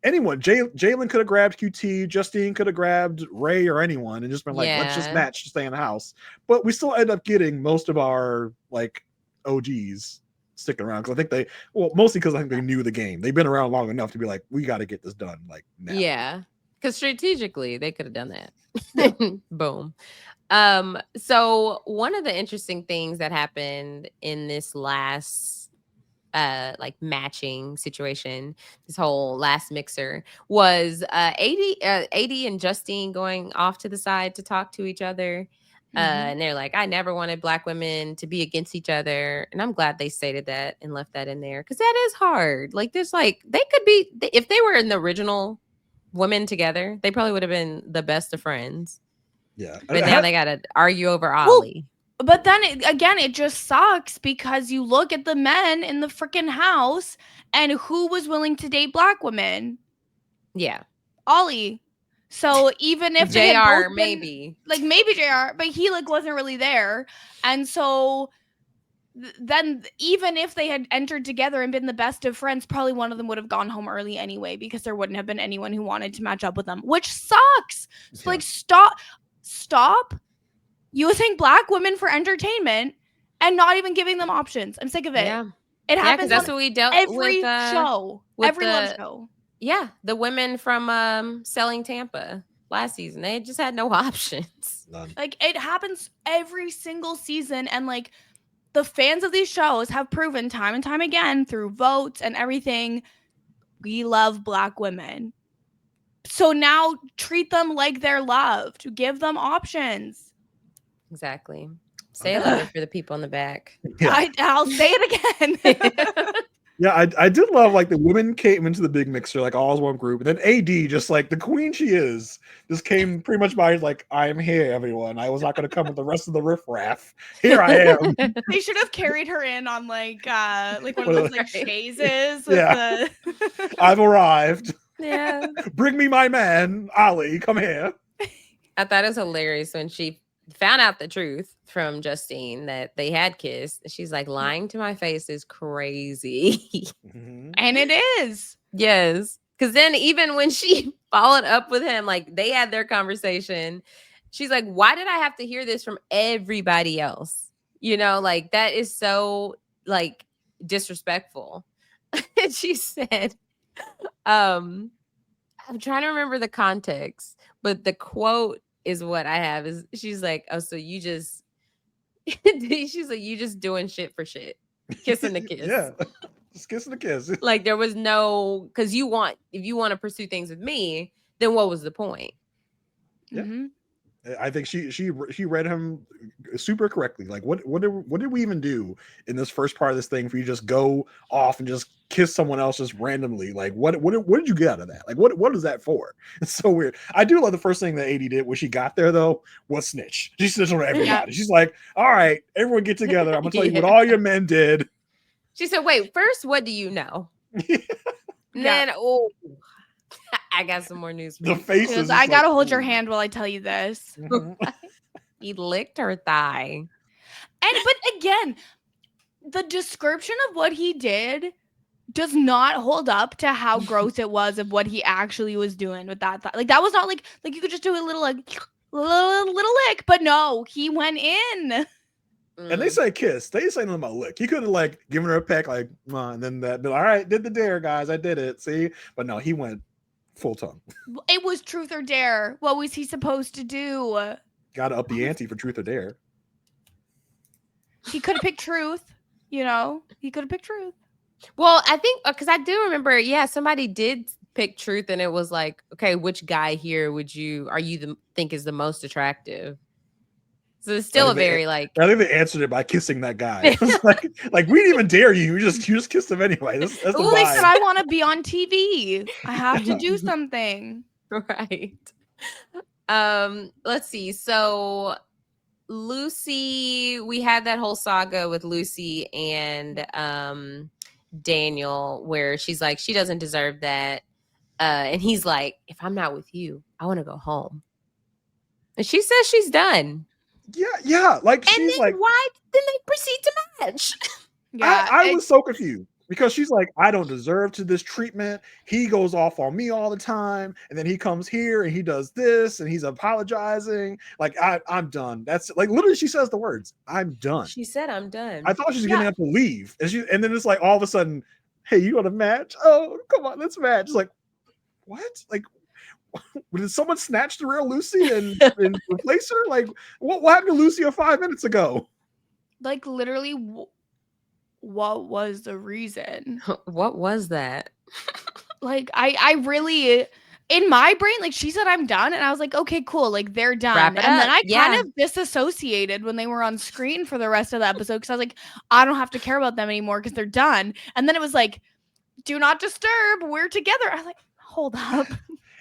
anyone, Jalen could have grabbed QT, Justine could have grabbed Ray or anyone and just been like, let's just match to stay in the house. But we still end up getting most of our like OGs sticking around because I think mostly because I think they knew the game. They've been around long enough to be like, we got to get this done like now. Yeah, because strategically they could have done that. Boom. So one of the interesting things that happened in this last like matching situation, this whole last mixer, was AD and Justine going off to the side to talk to each other. And they're like, I never wanted Black women to be against each other. And I'm glad they stated that and left that in there because that is hard. Like, there's like, they could be, if they were in the original women together, they probably would have been the best of friends. Yeah. But now they got to argue over Ollie. But then it just sucks because you look at the men in the freaking house and who was willing to date Black women? Yeah. Ollie. So even if JR, maybe JR, but he like wasn't really there. And so then even if they had entered together and been the best of friends, probably one of them would have gone home early anyway because there wouldn't have been anyone who wanted to match up with them, which sucks. So like stop using Black women for entertainment and not even giving them options. I'm sick of it. Yeah. It happens. That's what we dealt every with show. Every love show. Yeah, the women from Selling Tampa last season, they just had no options. None. Like, it happens every single season, and like the fans of these shows have proven time and time again through votes and everything, we love Black women. So now treat them like they're loved. Give them options. Exactly. Say it for the people in the back. Yeah. I'll say it again. Yeah, I did love like the women came into the big mixer like all as one group, and then AD just like the queen she is just came pretty much by like, I'm here, everyone. I was not going to come with the rest of the riffraff. Here I am. They should have carried her in on like one of those like chaises. Yeah, I've arrived. Yeah, bring me my man, Ollie. Come here. I thought it was hilarious when she found out the truth from Justine that they had kissed. She's like, lying to my face is crazy. And it is. Yes. Because then even when she followed up with him, like they had their conversation, she's like, why did I have to hear this from everybody else? You know, like that is so like disrespectful. And she said, I'm trying to remember the context, but the quote is what I have is she's like, oh, so you just she's like, you just doing shit for shit. Kissing the kiss. Yeah. Just kiss and a kiss. Like there was no, because if you want to pursue things with me, then what was the point? Yeah. Mm-hmm. I think she read him super correctly. Like what did we even do in this first part of this thing for you to just go off and just kiss someone else just randomly? Like what did you get out of that? Like what is that for? It's so weird. I do love the first thing that AD did when she got there though was snitch. She snitched on everybody. Yeah. She's like, all right, everyone get together. I'm gonna tell you what Yeah. all your men did. She said, wait, first, what do you know? Yeah. Then, oh, I got some more news for The you. face She is goes, just I gotta like, hold your ooh. hand while I tell you this. Mhm. He licked her thigh. But again, the description of what he did does not hold up to how gross it was of what he actually was doing with that. Like that was not like you could just do a little like little lick, but no, he went in. And they say kiss. They say nothing about lick. He could have like given her a peck, like, and then that. All right, did the dare, guys. I did it. See, but no, he went full tongue. It was truth or dare. What was he supposed to do? Got to up the ante for truth or dare. He could have picked truth. You know, he could have picked truth. Well, I think because I do remember, yeah, somebody did pick truth, and it was like, okay, which guy here think is the most attractive? So it's still a very like. I think they answered it by kissing that guy. like we didn't even dare you. You just kissed him anyway. That's the Well, they vibe. said I want to be on TV. I have to do something. Right. Let's see. So Lucy, we had that whole saga with Lucy and Daniel where she's like, she doesn't deserve that. And he's like, if I'm not with you, I want to go home. And she says she's done. Yeah. Like And she's then like, why did they proceed to match? Yeah, I was so confused because she's like, I don't deserve to this treatment. He goes off on me all the time, and then he comes here and he does this, and he's apologizing. Like I'm done. That's like literally she says the words, I'm done. She said, I'm done. I thought she was getting up to leave, and then it's like all of a sudden, hey, you want to match? Oh, come on, let's match. It's like, what? Like, did someone snatch the real Lucy and replace her? Like, what happened to Lucy 5 minutes ago? like literally, what was the reason? What was that? Like, I really, in my brain, like she said, I'm done, and I was like, okay, cool, like they're done. Wrap it And then up. I Yeah. kind of disassociated when they were on screen for the rest of the episode because I was like, I don't have to care about them anymore because they're done. And then it was like, do not disturb, we're together. I was like, hold up.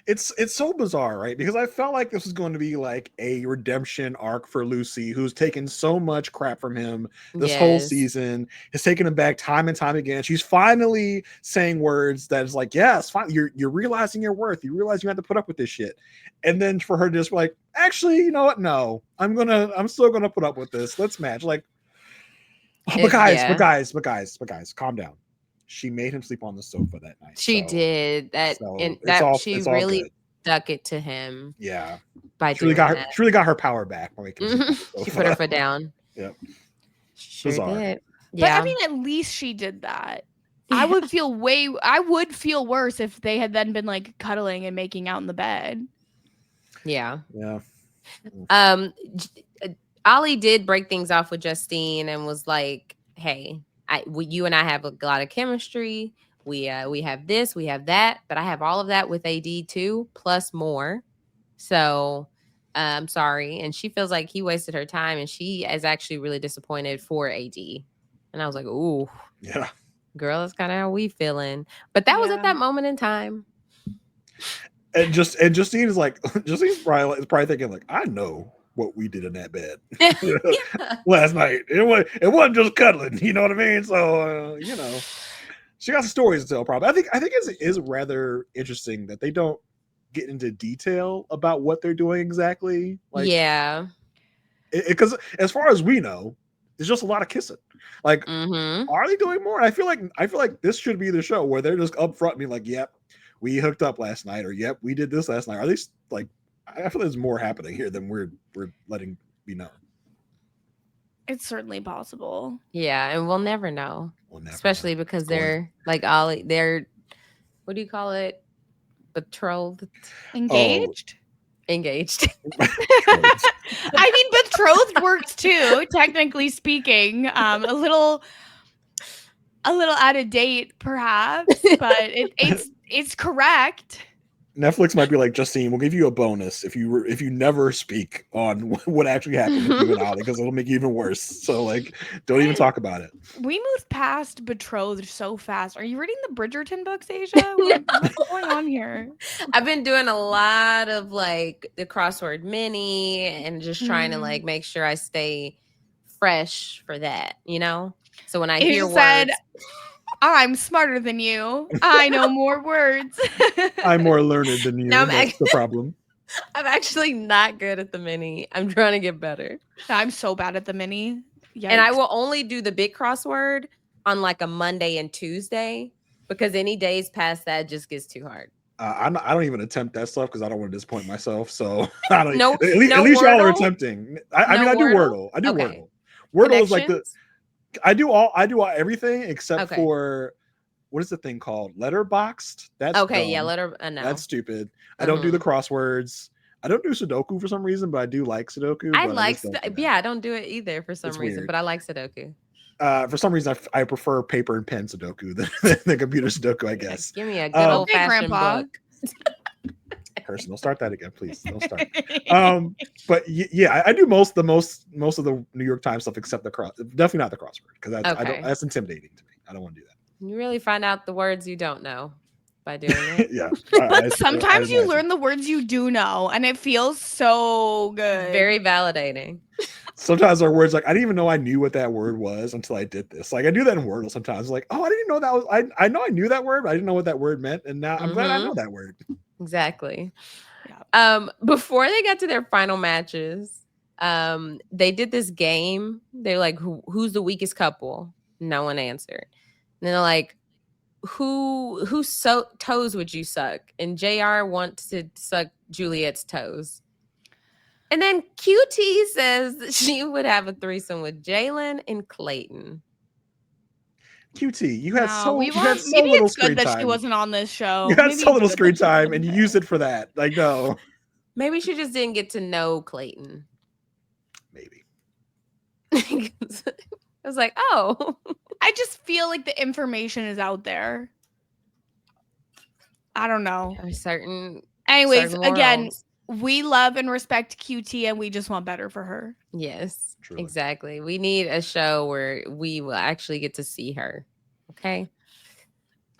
It's so bizarre, right? Because I felt like this was going to be like a redemption arc for Lucy, who's taken so much crap from him this whole season, has taken him back time and time again. She's finally saying words that is like, yes, fine. You're realizing your worth. You realize you have to put up with this shit. And then for her to just be like, actually, you know what? No, I'm still gonna put up with this. Let's match. Like, but guys, calm down. She made him sleep on the sofa that night. She did that, and that she really stuck it to him. Yeah, by she really got her power back. She put her foot down. Yep, sure bizarre. did. But Yeah, I mean, at least she did that. I would feel worse if they had then been like cuddling and making out in the bed. yeah. Yeah. Ollie did break things off with Justine and was like, "Hey, you and I have a lot of chemistry. We have this, we have that, but I have all of that with AD too, plus more. So I'm sorry." And she feels like he wasted her time, and she is actually really disappointed for AD. And I was like, "Ooh, yeah, girl, that's kind of how we feeling." But that was at that moment in time. And Justine is like, Justine's probably thinking like, I know what we did in that bed last night. It wasn't just cuddling, you know what I mean? So she got some stories to tell. Probably, I think it is rather interesting that they don't get into detail about what they're doing exactly. Like, yeah, because as far as we know, there's just a lot of kissing. Like, are they doing more? I feel like this should be the show where they're just upfront being like, "Yep, we hooked up last night," or "Yep, we did this last night." Are they like? I feel there's more happening here than we're letting be known. It's certainly possible. Yeah, and we'll never know. Especially know. because they're like Ollie, they're, what do you call it? Betrothed? Engaged? Engaged. I mean, betrothed works too, technically speaking. A little a little out of date, perhaps, but it's correct. Netflix might be like, Justine, we'll give you a bonus if you never speak on what actually happened with you and Ollie, because it'll make it even worse. So like, don't even talk about it. We moved past betrothed so fast. Are you reading the Bridgerton books, Aysha? What's going on here? I've been doing a lot of like the crossword mini and just trying to like make sure I stay fresh for that, you know? So when I hear said, words, I'm smarter than you. I know more words. I'm more learned than you. No, That's the problem. I'm actually not good at the mini. I'm trying to get better. I'm so bad at the mini. Yikes. And I will only do the big crossword on like a Monday and Tuesday, because any days past that just gets too hard. I don't even attempt that stuff because I don't want to disappoint myself. So I don't. No, at least y'all are attempting. I mean, I do Wordle. I do Wordle. Wordle is like I do everything except for, what is the thing called? Letterboxed. That's okay. dumb. Yeah, no. That's stupid. I don't do the crosswords. I don't do Sudoku for some reason, but I do like Sudoku. I like I don't do it either for some reason, weird. But I like Sudoku. For some reason, I prefer paper and pen Sudoku than computer Sudoku, I guess. Give me a good old fashioned book. Person, don't start that again, please. Don't start. But yeah, I do most of the New York Times stuff except definitely not the crossword, because that's intimidating to me. I don't want to do that. You really find out the words you don't know by doing it. Yeah. But sometimes you learn the words you do know, and it feels so good. Very validating. Sometimes our words, like, I didn't even know I knew what that word was until I did this. Like, I do that in Wordle sometimes. Like, oh, I didn't know that was. I know I knew that word, but I didn't know what that word meant, and now I'm glad I know that word. Exactly. Before they got to their final matches, they did this game. They're like, who's the weakest couple? No one answered. And they're like, whose toes would you suck? And JR wants to suck Juliet's toes. And then QT says that she would have a threesome with Jalen and Clayton. QT, you had so maybe little it's screen good time. that she wasn't on this show. You had so little screen time, and you used it for that. Like, no. Maybe she just didn't get to know Clayton. Maybe. I was like, oh. I just feel like the information is out there. I don't know. Anyways, again, we love and respect QT, and we just want better for her. Yes, truly. Exactly. We need a show where we will actually get to see her. Okay.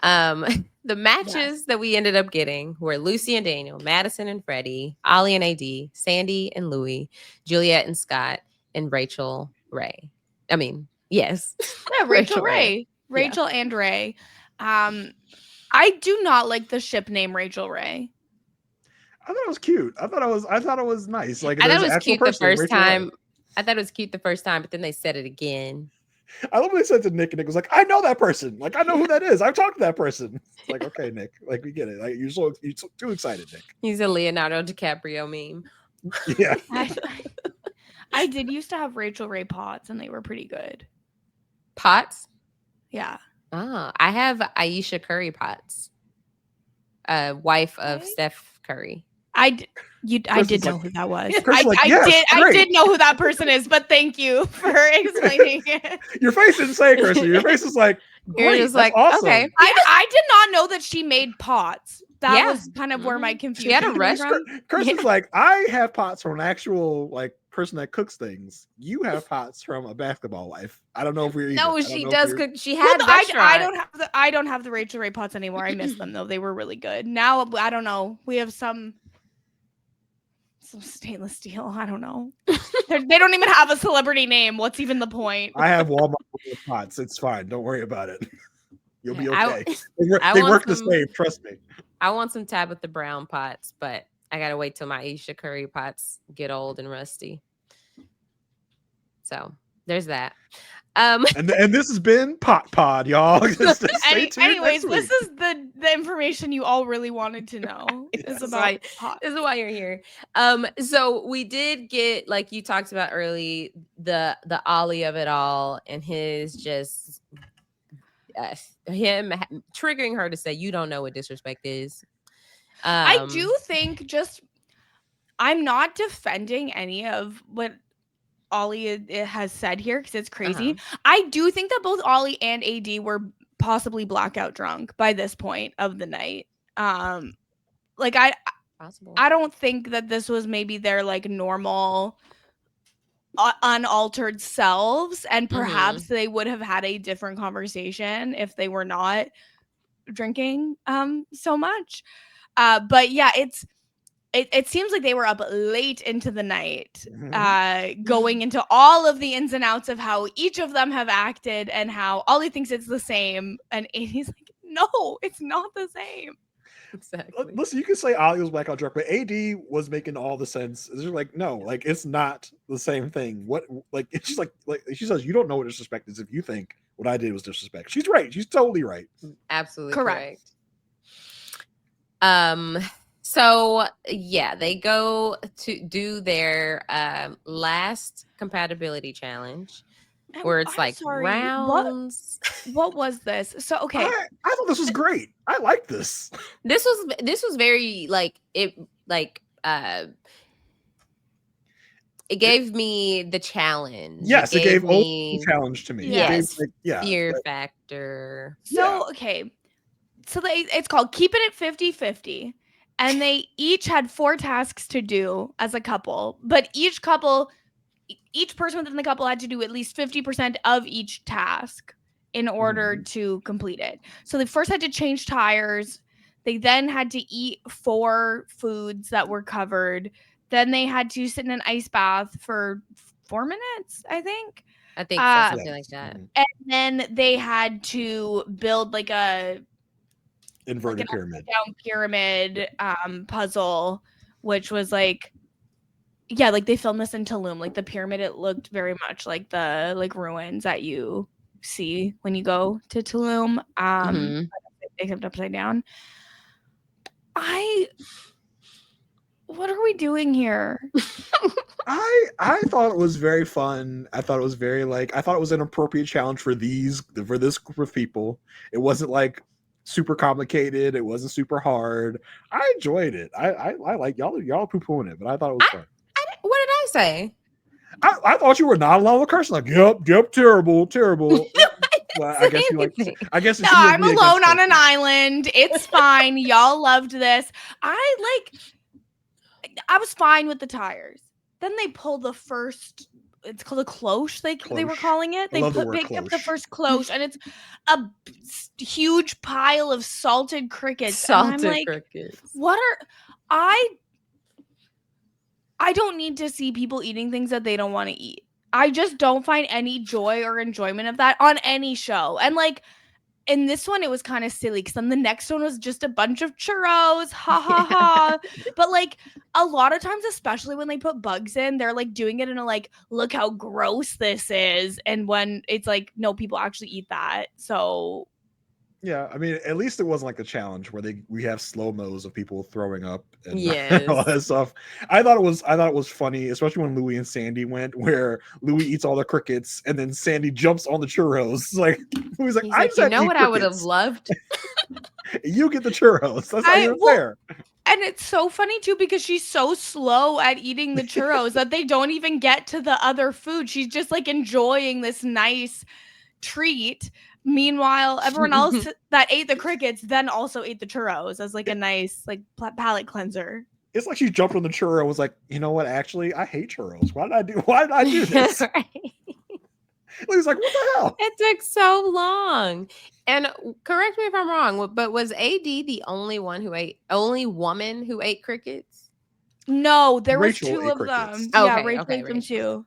The matches that we ended up getting were Lucy and Daniel, Madison and Freddie, Ollie and AD, Sandy and Louie, Juliet and Scott, and Rachel Ray. I mean, yes. Yeah, Rachel Ray. Rachel and Ray. I do not like the ship name Rachel Ray. I thought it was cute. I thought it was nice. Like, I thought it was cute the first time. I thought it was cute the first time, but then they said it again. I love when they said to Nick, and Nick was like, I know that person. Like, I know who that is. I've talked to that person. It's like, okay, Nick. Like, we get it. Like, you're too excited, Nick. He's a Leonardo DiCaprio meme. Yeah. I did used to have Rachel Ray pots, and they were pretty good. Pots? Yeah. Oh, I have Aysha Curry pots. Wife of Steph Curry. I did know who that was. I did know who that person is, but thank you for explaining it. Your face didn't say, Kirsten. Your face is like, you're just like, awesome. Okay. I did not know that she made pots. That was kind of where my confusion. She had a restaurant. Kirsten's like, I have pots from an actual person that cooks things. You have pots from a basketball wife. I don't know if we're no, she does cook. She had I don't have the Rachel Ray pots anymore. I miss them though. They were really good. Now I don't know. We have some stainless steel. I don't know. They don't even have a celebrity name. What's even the point? I have Walmart pots. It's fine. Don't worry about it. You'll be okay. They work the same. Trust me. I want some Tabitha Brown pots, but I gotta wait till my Aysha Curry pots get old and rusty. So there's that. And this has been Pot Pod, y'all. Anyways, this is the information you all really wanted to know. This is why you're here. So we did get, like you talked about early, the Ollie of it all, and his just him triggering her to say, you don't know what disrespect is. I do think I'm not defending any of what Ollie has said here because it's crazy. I do think that both Ollie and AD were possibly blackout drunk by this point of the night. Like Possible. I don't think that this was maybe their like normal unaltered selves, and perhaps they would have had a different conversation if they were not drinking so much. But yeah, it seems like they were up late into the night, going into all of the ins and outs of how each of them have acted and how Ollie thinks it's the same, and he's like, no, it's not the same. Exactly. Listen, you can say Ollie was blackout drunk, but AD was making all the sense. It's just like, no, like it's not the same thing. What, like it's just like she says, you don't know what disrespect is if you think what I did was disrespect. She's right. She's totally right. Absolutely correct. So yeah, they go to do their last compatibility challenge, where it's rounds. What was this? So okay, I thought this was great. I like this. This was very like it gave me the challenge. Yes, it gave me the challenge to me. Yes, like, fear factor. So okay, so it's called Keeping It 50-50, and they each had 4 tasks to do as a couple, but each person within the couple had to do at least 50% of each task in order to complete it. So they first had to change tires. They then had to eat 4 foods that were covered. Then they had to sit in an ice bath for 4 minutes, I think. I think so, something like that. And then they had to build like a inverted pyramid puzzle, which was like, yeah, like they filmed this in Tulum. Like the pyramid, it looked very much like the like ruins that you see when you go to Tulum, except upside down. What are we doing here? I thought it was very fun. I thought it was very I thought it was an appropriate challenge for this group of people. It wasn't like super complicated. It wasn't super hard. I enjoyed it. I like y'all poo-pooing it, but I thought it was fun. What did I say? I thought you were not allowed to curse. Like, yep, terrible. Well, I guess you like. I guess no, I'm alone on an island. It's fine. Y'all loved this. I was fine with the tires. Then they pulled the first. It's called a cloche. They were calling it. They picked up the first cloche, and it's a huge pile of salted crickets. Crickets. What are I don't need to see people eating things that they don't want to eat. I just don't find any joy or enjoyment of that on any show. And like in this one, it was kind of silly because then the next one was just a bunch of churros. Ha ha ha. But like a lot of times, especially when they put bugs in, they're like doing it in a like, look how gross this is. And when it's like, no, people actually eat that. So yeah, I mean, at least it wasn't like a challenge where we have slow-mos of people throwing up and all that stuff. I thought it was funny, especially when Louis and Sandy went, where Louis eats all the crickets and then Sandy jumps on the churros. Like Louis like, I just you know what crickets. I would have loved? You get the churros. That's not even fair. And it's so funny too because she's so slow at eating the churros that they don't even get to the other food. She's just like enjoying this nice treat. Meanwhile, everyone else that ate the crickets then also ate the churros as like a nice like palate cleanser. It's like she jumped on the churro and was like, you know what? Actually, I hate churros. Why did I do this? Right. He's like, what the hell? It took so long. And correct me if I'm wrong, but was AD the only woman who ate crickets? No, there Rachel was 2 of crickets. them. Yeah, Rachel ate them too.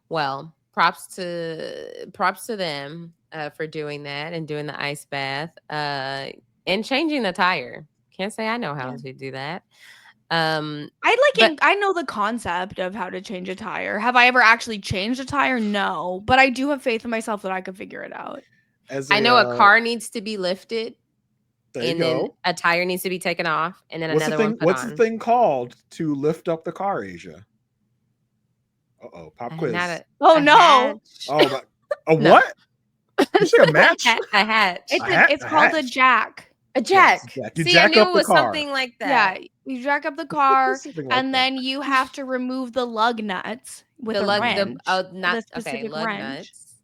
Well, props to them for doing that and doing the ice bath and changing the tire. Can't say I know how to do that. I know the concept of how to change a tire. Have I ever actually changed a tire? No, but I do have faith in myself that I could figure it out. I know a car needs to be lifted, and then a tire needs to be taken off, and then what's another one put what's on. the thing called to lift up the car, Aysha? Pop quiz. No! Oh, a what? You say a match? A hatch. It's called a jack. A jack. Yes, you See, jack I knew up it was the car. something like that. Yeah, You jack up the car, Something like and that. then you have to remove the lug nuts with The a lug, wrench. not the okay. specific Lug wrench. nuts,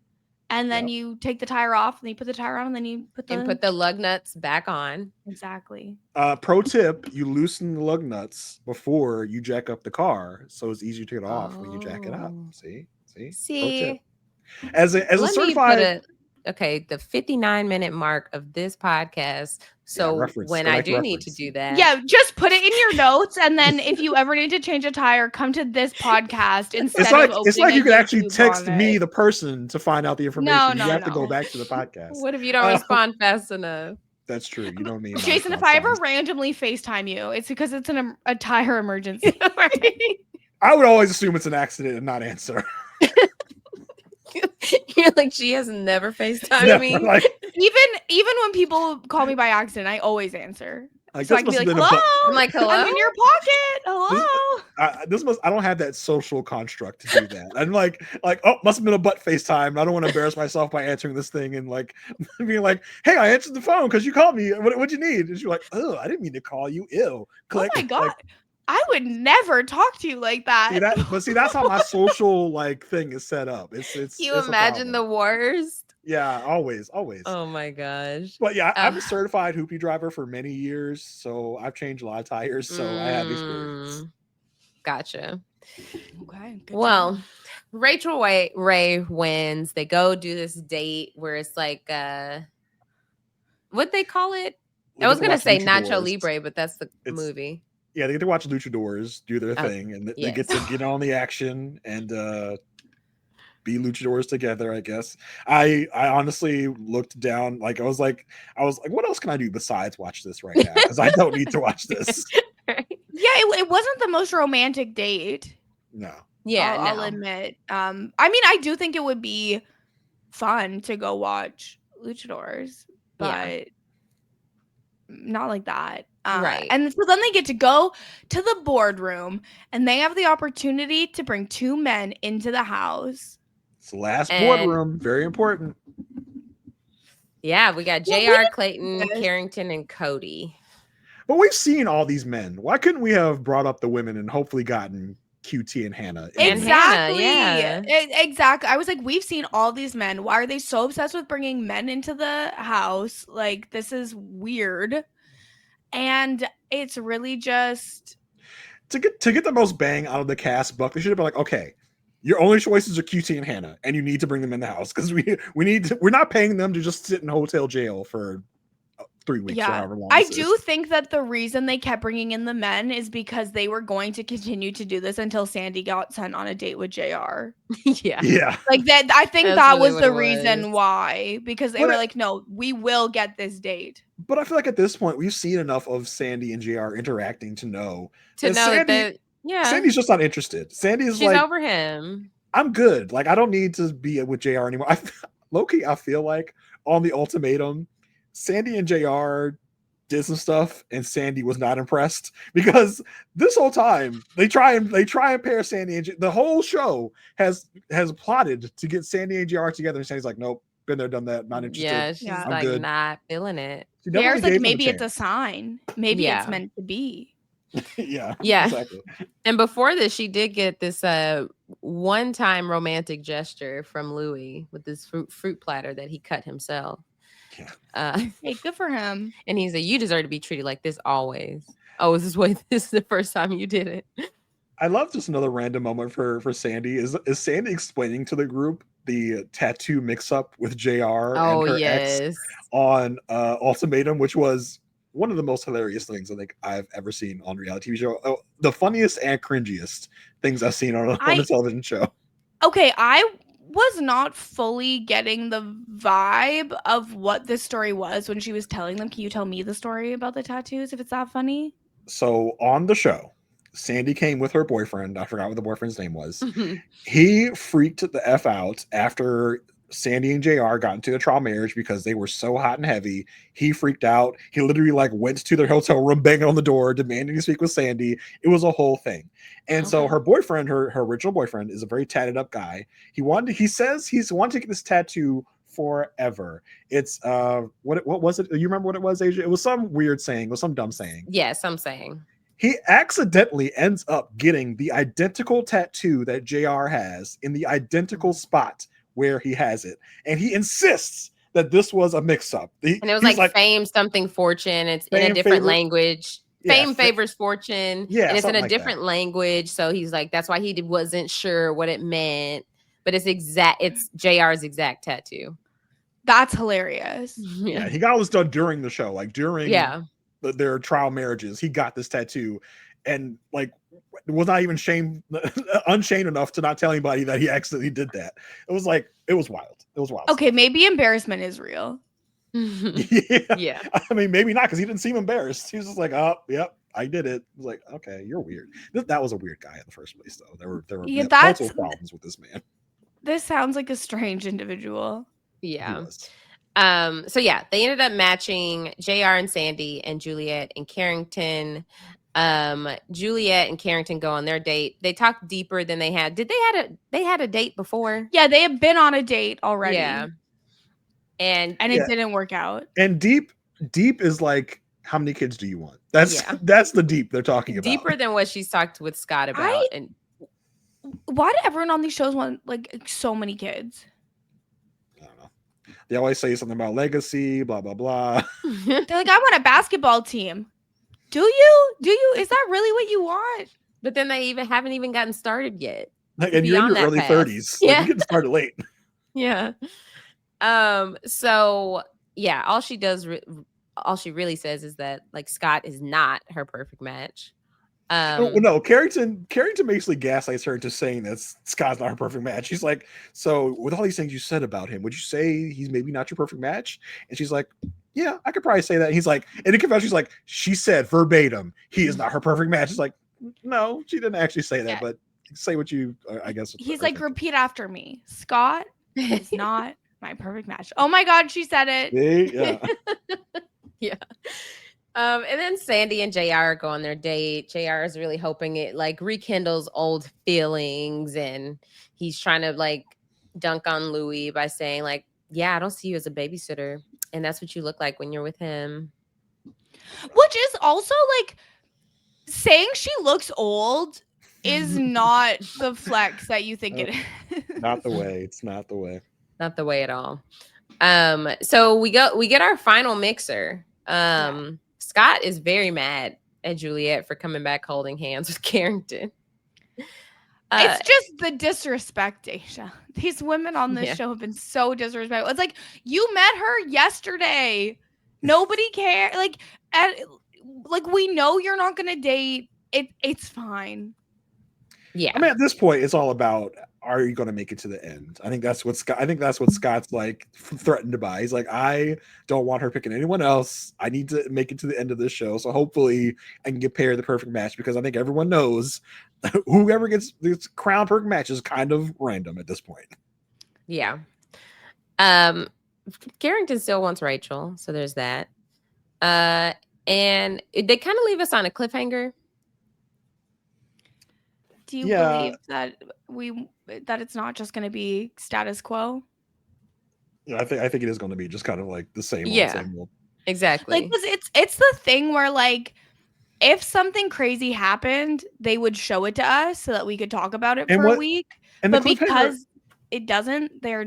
And then Yep. you take the tire off, and then you put the tire on, and then you put the and put the lug nuts back on. exactly. Pro tip: you loosen the lug nuts before you jack up the car, so it's easier to get off when you jack it up. Oh. See. Pro tip. See, As a let me put certified, the 59-minute mark of this podcast. So reference. when Go I back to do need to reference. do that, Yeah, just put it in your notes, and then if you ever need to change a tire, come to this podcast instead It's like of opening you a could actually YouTube text on me, it. the person, to find out the information. You have to go No. back to the podcast. what if you don't respond fast enough? That's true. You know me. And my Jason, if response I ever times. randomly FaceTime you, it's because it's a tire emergency. I would always assume it's an accident and not answer. You're like, she has never FaceTimed Never, me. like even when people call me by accident, I always answer. this So I can be must like, have been hello? I'm like, hello? I'm in your pocket. Hello? I don't have that social construct to do that. I'm like, oh, must have been a butt FaceTime. I don't want to embarrass myself by answering this thing and like being like, hey, I answered the phone because you called me. What'd you need? And she's like, oh, I didn't mean to call you. Ew. Click. Oh my God. Like, I would never talk to you like that. see, that's how my social like thing is set up. It's You it's a imagine the problem. worst. Yeah, always. Oh my gosh. But yeah, I'm a certified hoopy driver for many years, so I've changed a lot of tires, so I have experience. Gotcha. Okay. Good Well, Rachel Ray wins. They go do this date where it's like what they call it? We I was get to gonna watch say Nacho luchadors. Libre, but that's the It's- movie. Yeah, they get to watch luchadors do their Oh, thing, and they yes. get to get on the action and be luchadors together. I guess I honestly looked down, like I was like, what else can I do besides watch this right now? Because I don't need to watch this. Right? Yeah, it wasn't the most romantic date. No. Yeah, I'll admit. I mean, I do think it would be fun to go watch luchadors, but not like that. Right. And so then they get to go to the boardroom, and they have the opportunity to bring two men into the house. It's the last And- boardroom. Very important. Yeah, we got Well, we JR, didn't Clayton, do this. Carrington, and Cody. But we've seen all these men. Why couldn't we have brought up the women and hopefully gotten QT and Hannah? in And there? Exactly. Hannah, Exactly. I was like, we've seen all these men. Why are they so obsessed with bringing men into the house? Like, this is weird. And it's really just To get the most bang out of the cast, Buck, they should have been like, okay, your only choices are QT and Hannah, and you need to bring them in the house because we're not paying them to just sit in hotel jail for 3 weeks or however long. I this do is. think that the reason they kept bringing in the men is because they were going to continue to do this until Sandy got sent on a date with JR. yeah. Yeah. Like that, I think That's that really was what the it was. reason why, because they But were I- like, no, we will get this date. But I feel like at this point we've seen enough of Sandy and JR interacting to know To that know Sandy, that Sandy's just not interested. Sandy's she's like, over him. I'm good. Like I don't need to be with JR anymore. Low-key, I feel like on the ultimatum, Sandy and JR did some stuff and Sandy was not impressed because this whole time they try and pair Sandy and the whole show has plotted to get Sandy and JR together, and Sandy's like, nope, been there, done that, not interested. Yeah, she's Yeah. I'm like good. not feeling it. She definitely JR's like, gave them maybe it's a chance. sign. Maybe Yeah. it's meant to be. Yeah, Yeah. exactly. And before this, she did get this one-time romantic gesture from Louis with this fruit platter that he cut himself. Yeah. Hey, good for him. And he said, "You deserve to be treated like this always." Oh, is this the first time you did it? I love just another random moment for Sandy. Is Sandy explaining to the group the tattoo mix-up with JR Oh, and her ex yes. on Ultimatum, which was one of the most hilarious things I think I've ever seen on a reality TV show. Oh, the funniest and cringiest things I've seen on a television show. Okay, I was not fully getting the vibe of what this story was when she was telling them. Can you tell me the story about the tattoos if it's that funny? So on the show, Sandy came with her boyfriend. I forgot what the boyfriend's name was. He freaked the F out after Sandy and JR got into a trial marriage because they were so hot and heavy. He freaked out. He literally like went to their hotel room, banging on the door, demanding to speak with Sandy. It was a whole thing. And so her boyfriend, her original boyfriend, is a very tatted up guy. He says he's wanted to get this tattoo forever. It's what was it? You remember what it was, Asia? It was some weird saying. It was some dumb saying. Yes, I'm saying. He accidentally ends up getting the identical tattoo that JR has in the identical spot where he has it. And he insists that this was a mix-up. And it was He's like fame something fortune. It's in a fame different favor- language. Yeah, Fame favors fortune. Yeah, and it's in something a like different language. So he's like, that's why he wasn't sure what it meant. But it's JR's exact tattoo. That's hilarious. Yeah, he got all this done during the show, like during their trial marriages. He got this tattoo, and like was not even unshamed enough to not tell anybody that he accidentally did that. It was wild. It was wild. Okay, maybe embarrassment is real. Yeah. I mean, maybe not, because he didn't seem embarrassed. He was just like, "Oh, yep, I did it." I was like, "Okay, you're weird." That was a weird guy in the first place, though. There were multiple problems with this man. This sounds like a strange individual. Yeah. So yeah, they ended up matching JR and Sandy and Juliet and Carrington. Juliet and Carrington go on their date. They talked deeper than they had. They had a date before? Yeah, they had been on a date already. Yeah. And it didn't work out. And deep is like, how many kids do you want? That's the deep they're talking about. Deeper than what she's talked with Scott about. And why do everyone on these shows want like so many kids? I don't know. They always say something about legacy, blah blah blah. They're like, I want a basketball team. Do you? Is that really what you want? But then they haven't even gotten started yet. Like, and you're in your early 30s. Yeah. Like, you're getting started late. Yeah. So yeah, all she really says is that like Scott is not her perfect match. No, Carrington basically gaslights her to saying that Scott's not her perfect match. She's like, so with all these things you said about him, would you say he's maybe not your perfect match? And she's like, yeah, I could probably say that. And he's like, and in confession, she's like, she said verbatim, he is not her perfect match. It's like, no, she didn't actually say that, but say what you, I guess. He's like, repeat after me. Scott is not my perfect match. Oh my God, she said it. Yeah. Yeah. And then Sandy and JR go on their date. JR is really hoping it like rekindles old feelings, and he's trying to like dunk on Louis by saying like, yeah, I don't see you as a babysitter, and that's what you look like when you're with him. Which is also like saying she looks old is not the flex that you think it is. Not the way. It's not the way. Not the way at all. So we get our final mixer. Scott is very mad at Juliet for coming back holding hands with Carrington. It's just the disrespect, Aysha. These women on this show have been so disrespectful. It's like, you met her yesterday. Nobody cares. Like we know you're not gonna date. It's fine. Yeah. I mean, at this point, it's all about, are you going to make it to the end? I think that's what Scott's like threatened by. He's like, I don't want her picking anyone else. I need to make it to the end of this show. So hopefully I can get paired the perfect match, because I think everyone knows whoever gets this crown perfect match is kind of random at this point. Yeah. Carrington still wants Rachel. So there's that. And they kind of leave us on a cliffhanger. Do you believe that it's not just going to be status quo? Yeah, I think it is going to be just kind of like the same old. Exactly. Like, 'cause it's the thing where like, if something crazy happened, they would show it to us so that we could talk about it for a week. But because it doesn't, they're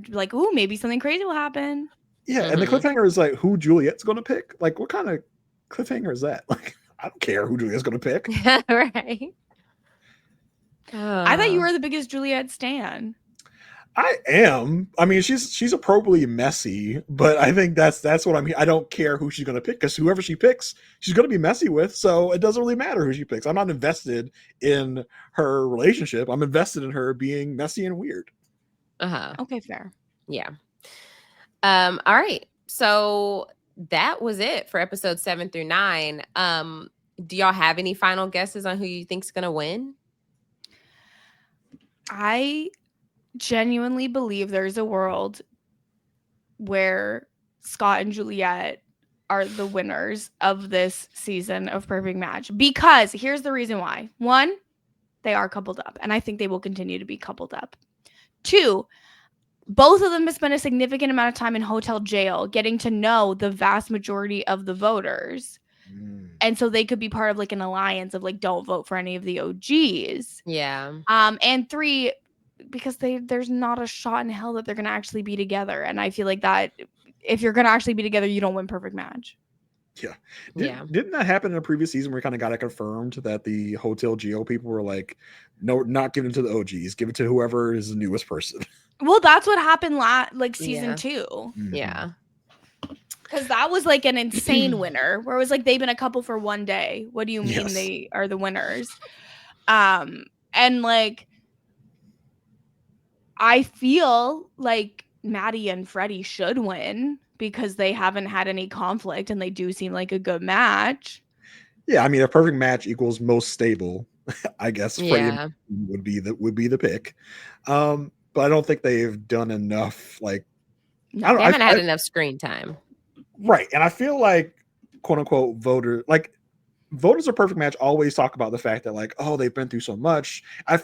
like, ooh, maybe something crazy will happen. Yeah, and the cliffhanger is like who Juliet's going to pick. Like, what kind of cliffhanger is that? Like, I don't care who Juliet's going to pick. Right. I thought you were the biggest Juliet stan. I am. I mean, she's appropriately messy, but I think that's what I'm. I don't care who she's going to pick, because whoever she picks, she's going to be messy with. So it doesn't really matter who she picks. I'm not invested in her relationship. I'm invested in her being messy and weird. Okay, fair. Yeah. All right. So that was it for episodes 7 through 9. Do y'all have any final guesses on who you think's going to win? I genuinely believe there's a world where Scott and Juliet are the winners of this season of Perfect Match, because here's the reason why. 1, they are coupled up, and I think they will continue to be coupled up. 2, both of them have spent a significant amount of time in hotel jail getting to know the vast majority of the voters. And so they could be part of like an alliance of like, don't vote for any of the OGs. Yeah. And 3, because there's not a shot in hell that they're gonna actually be together. And I feel like that if you're gonna actually be together, you don't win perfect match. Yeah. Yeah. Didn't that happen in a previous season where we kind of got it confirmed that the Hotel Geo people were like, no, not give it to the OGs, give it to whoever is the newest person. Well, that's what happened like season Yeah. 2. Yeah. Because that was like an insane winner where it was like they've been a couple for one day. What do you mean Yes. they are the winners? And like I feel like Maddie and Freddie should win because they haven't had any conflict and they do seem like a good match. Yeah, I mean, a perfect match equals most stable. I guess Freddie Yeah. would be the pick. But I don't think they've done enough. Like, No. I don't. They haven't had enough screen time. Right, and I feel like quote unquote voters of perfect match always talk about the fact that like, oh, they've been through so much. I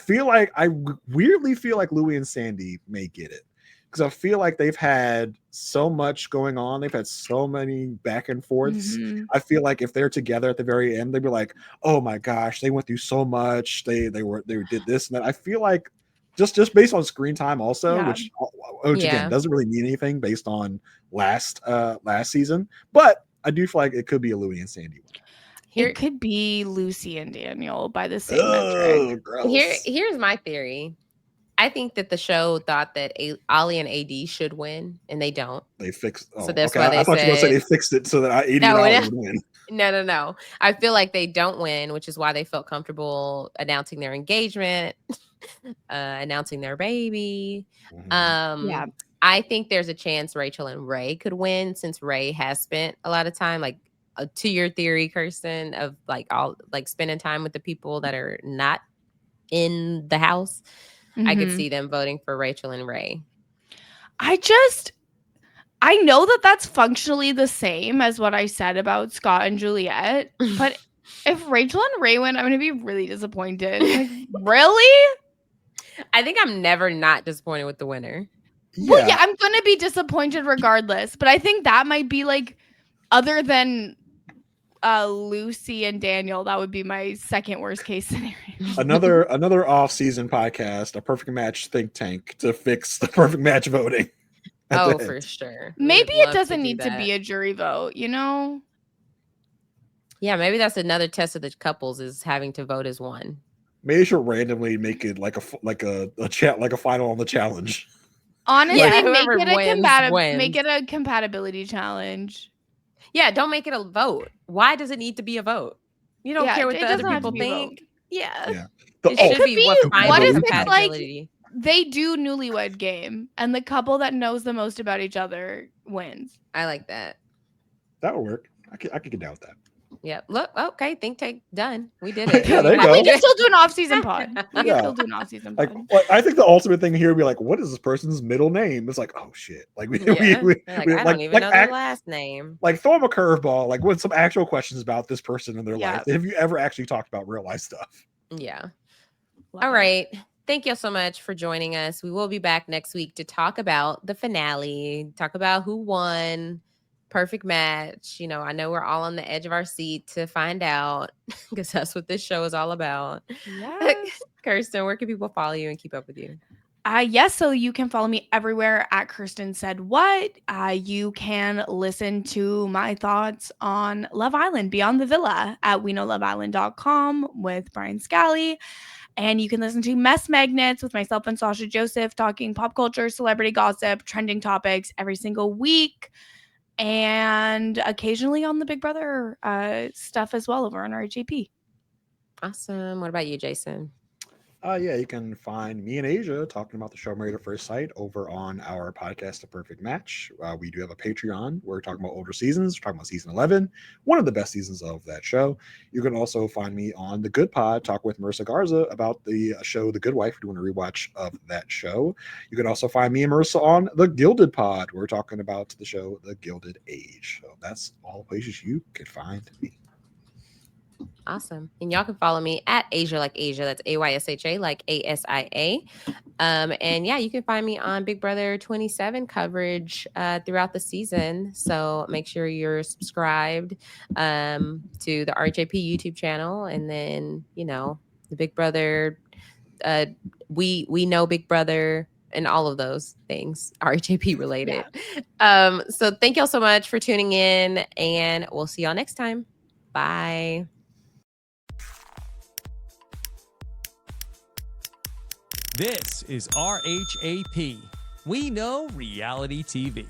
weirdly feel like Louis and Sandy may get it because I feel like they've had so much going on. They've had so many back and forths. I feel like if they're together at the very end, they'd be like, oh my gosh, they went through so much. They did this and that. I feel like just based on screen time also, which again doesn't really mean anything based on last season, but I do feel like it could be a Louis and Sandy one. It could be Lucy and Daniel by the same metric. Gross. Here's my theory. I think that the show thought that Ollie and AD should win, and they don't. They fixed. So that's why they I thought you were going to say they fixed it so that AD and Ollie would win. No. I feel like they don't win, which is why they felt comfortable announcing their engagement, announcing their baby. I think there's a chance Rachel and Ray could win since Ray has spent a lot of time, like to your theory, Kirsten, of like all like spending time with the people that are not in the house. I could see them voting for Rachel and Ray. I know that that's functionally the same as what I said about Scott and Juliet, but if Rachel and Ray win, I'm going to be really disappointed. Like, really? I think I'm never not disappointed with the winner. Yeah. Well, yeah, I'm going to be disappointed regardless, but I think that might be like, other than Lucy and Daniel, that would be my second worst case scenario. Another off-season podcast, a perfect match think tank to fix the perfect match voting. Oh, for sure. Maybe it doesn't need to be a jury vote, you know? Yeah, maybe that's another test of the couples is having to vote as one. Maybe you should randomly make it like a final on the challenge. Honestly, make it a compatibility challenge. Yeah, don't make it a vote. Why does it need to be a vote? You don't care what the other people think. Yeah. It should be what if it's like they do newlywed game and the couple that knows the most about each other wins. I like that. That would work. I could get down with that. Yep. Look, okay, think tank done. We did it. Yeah, there you go. We can still do an off-season pod. I think the ultimate thing here would be like, what is this person's middle name? It's like, oh shit. Like I don't even know their last name. Like throw them a curveball, like with some actual questions about this person in their life. Have you ever actually talked about real life stuff? Yeah. All right. Thank you so much for joining us. We will be back next week to talk about the finale, talk about who won. Perfect match. You know, I know we're all on the edge of our seat to find out because that's what this show is all about. Yes. Kirsten, where can people follow you and keep up with you? Yes, so you can follow me everywhere at Kirsten Said What. You can listen to my thoughts on Love Island Beyond the Villa at weknowloveisland.com with Brian Scally. And you can listen to Mess Magnets with myself and Sasha Joseph talking pop culture, celebrity gossip, trending topics every single week. And occasionally on the Big Brother stuff as well over on our HAP. Awesome. What about you, Jason? Yeah, you can find me and Asia talking about the show Married at First Sight over on our podcast, The Perfect Match. We do have a Patreon. We're talking about older seasons. We're talking about season 11, one of the best seasons of that show. You can also find me on The Good Pod, talk with Marissa Garza about the show The Good Wife. We're doing a rewatch of that show. You can also find me and Marissa on The Gilded Pod. We're talking about the show The Gilded Age. So that's all places you can find me. Awesome. And y'all can follow me at Asia like Asia. That's AYSHA like ASIA. And yeah, you can find me on Big Brother 27 coverage throughout the season. So make sure you're subscribed to the RJP YouTube channel. And then, you know, the Big Brother, we know Big Brother and all of those things RHAP related. So thank y'all so much for tuning in, and we'll see y'all next time. Bye. This is RHAP. We know reality TV.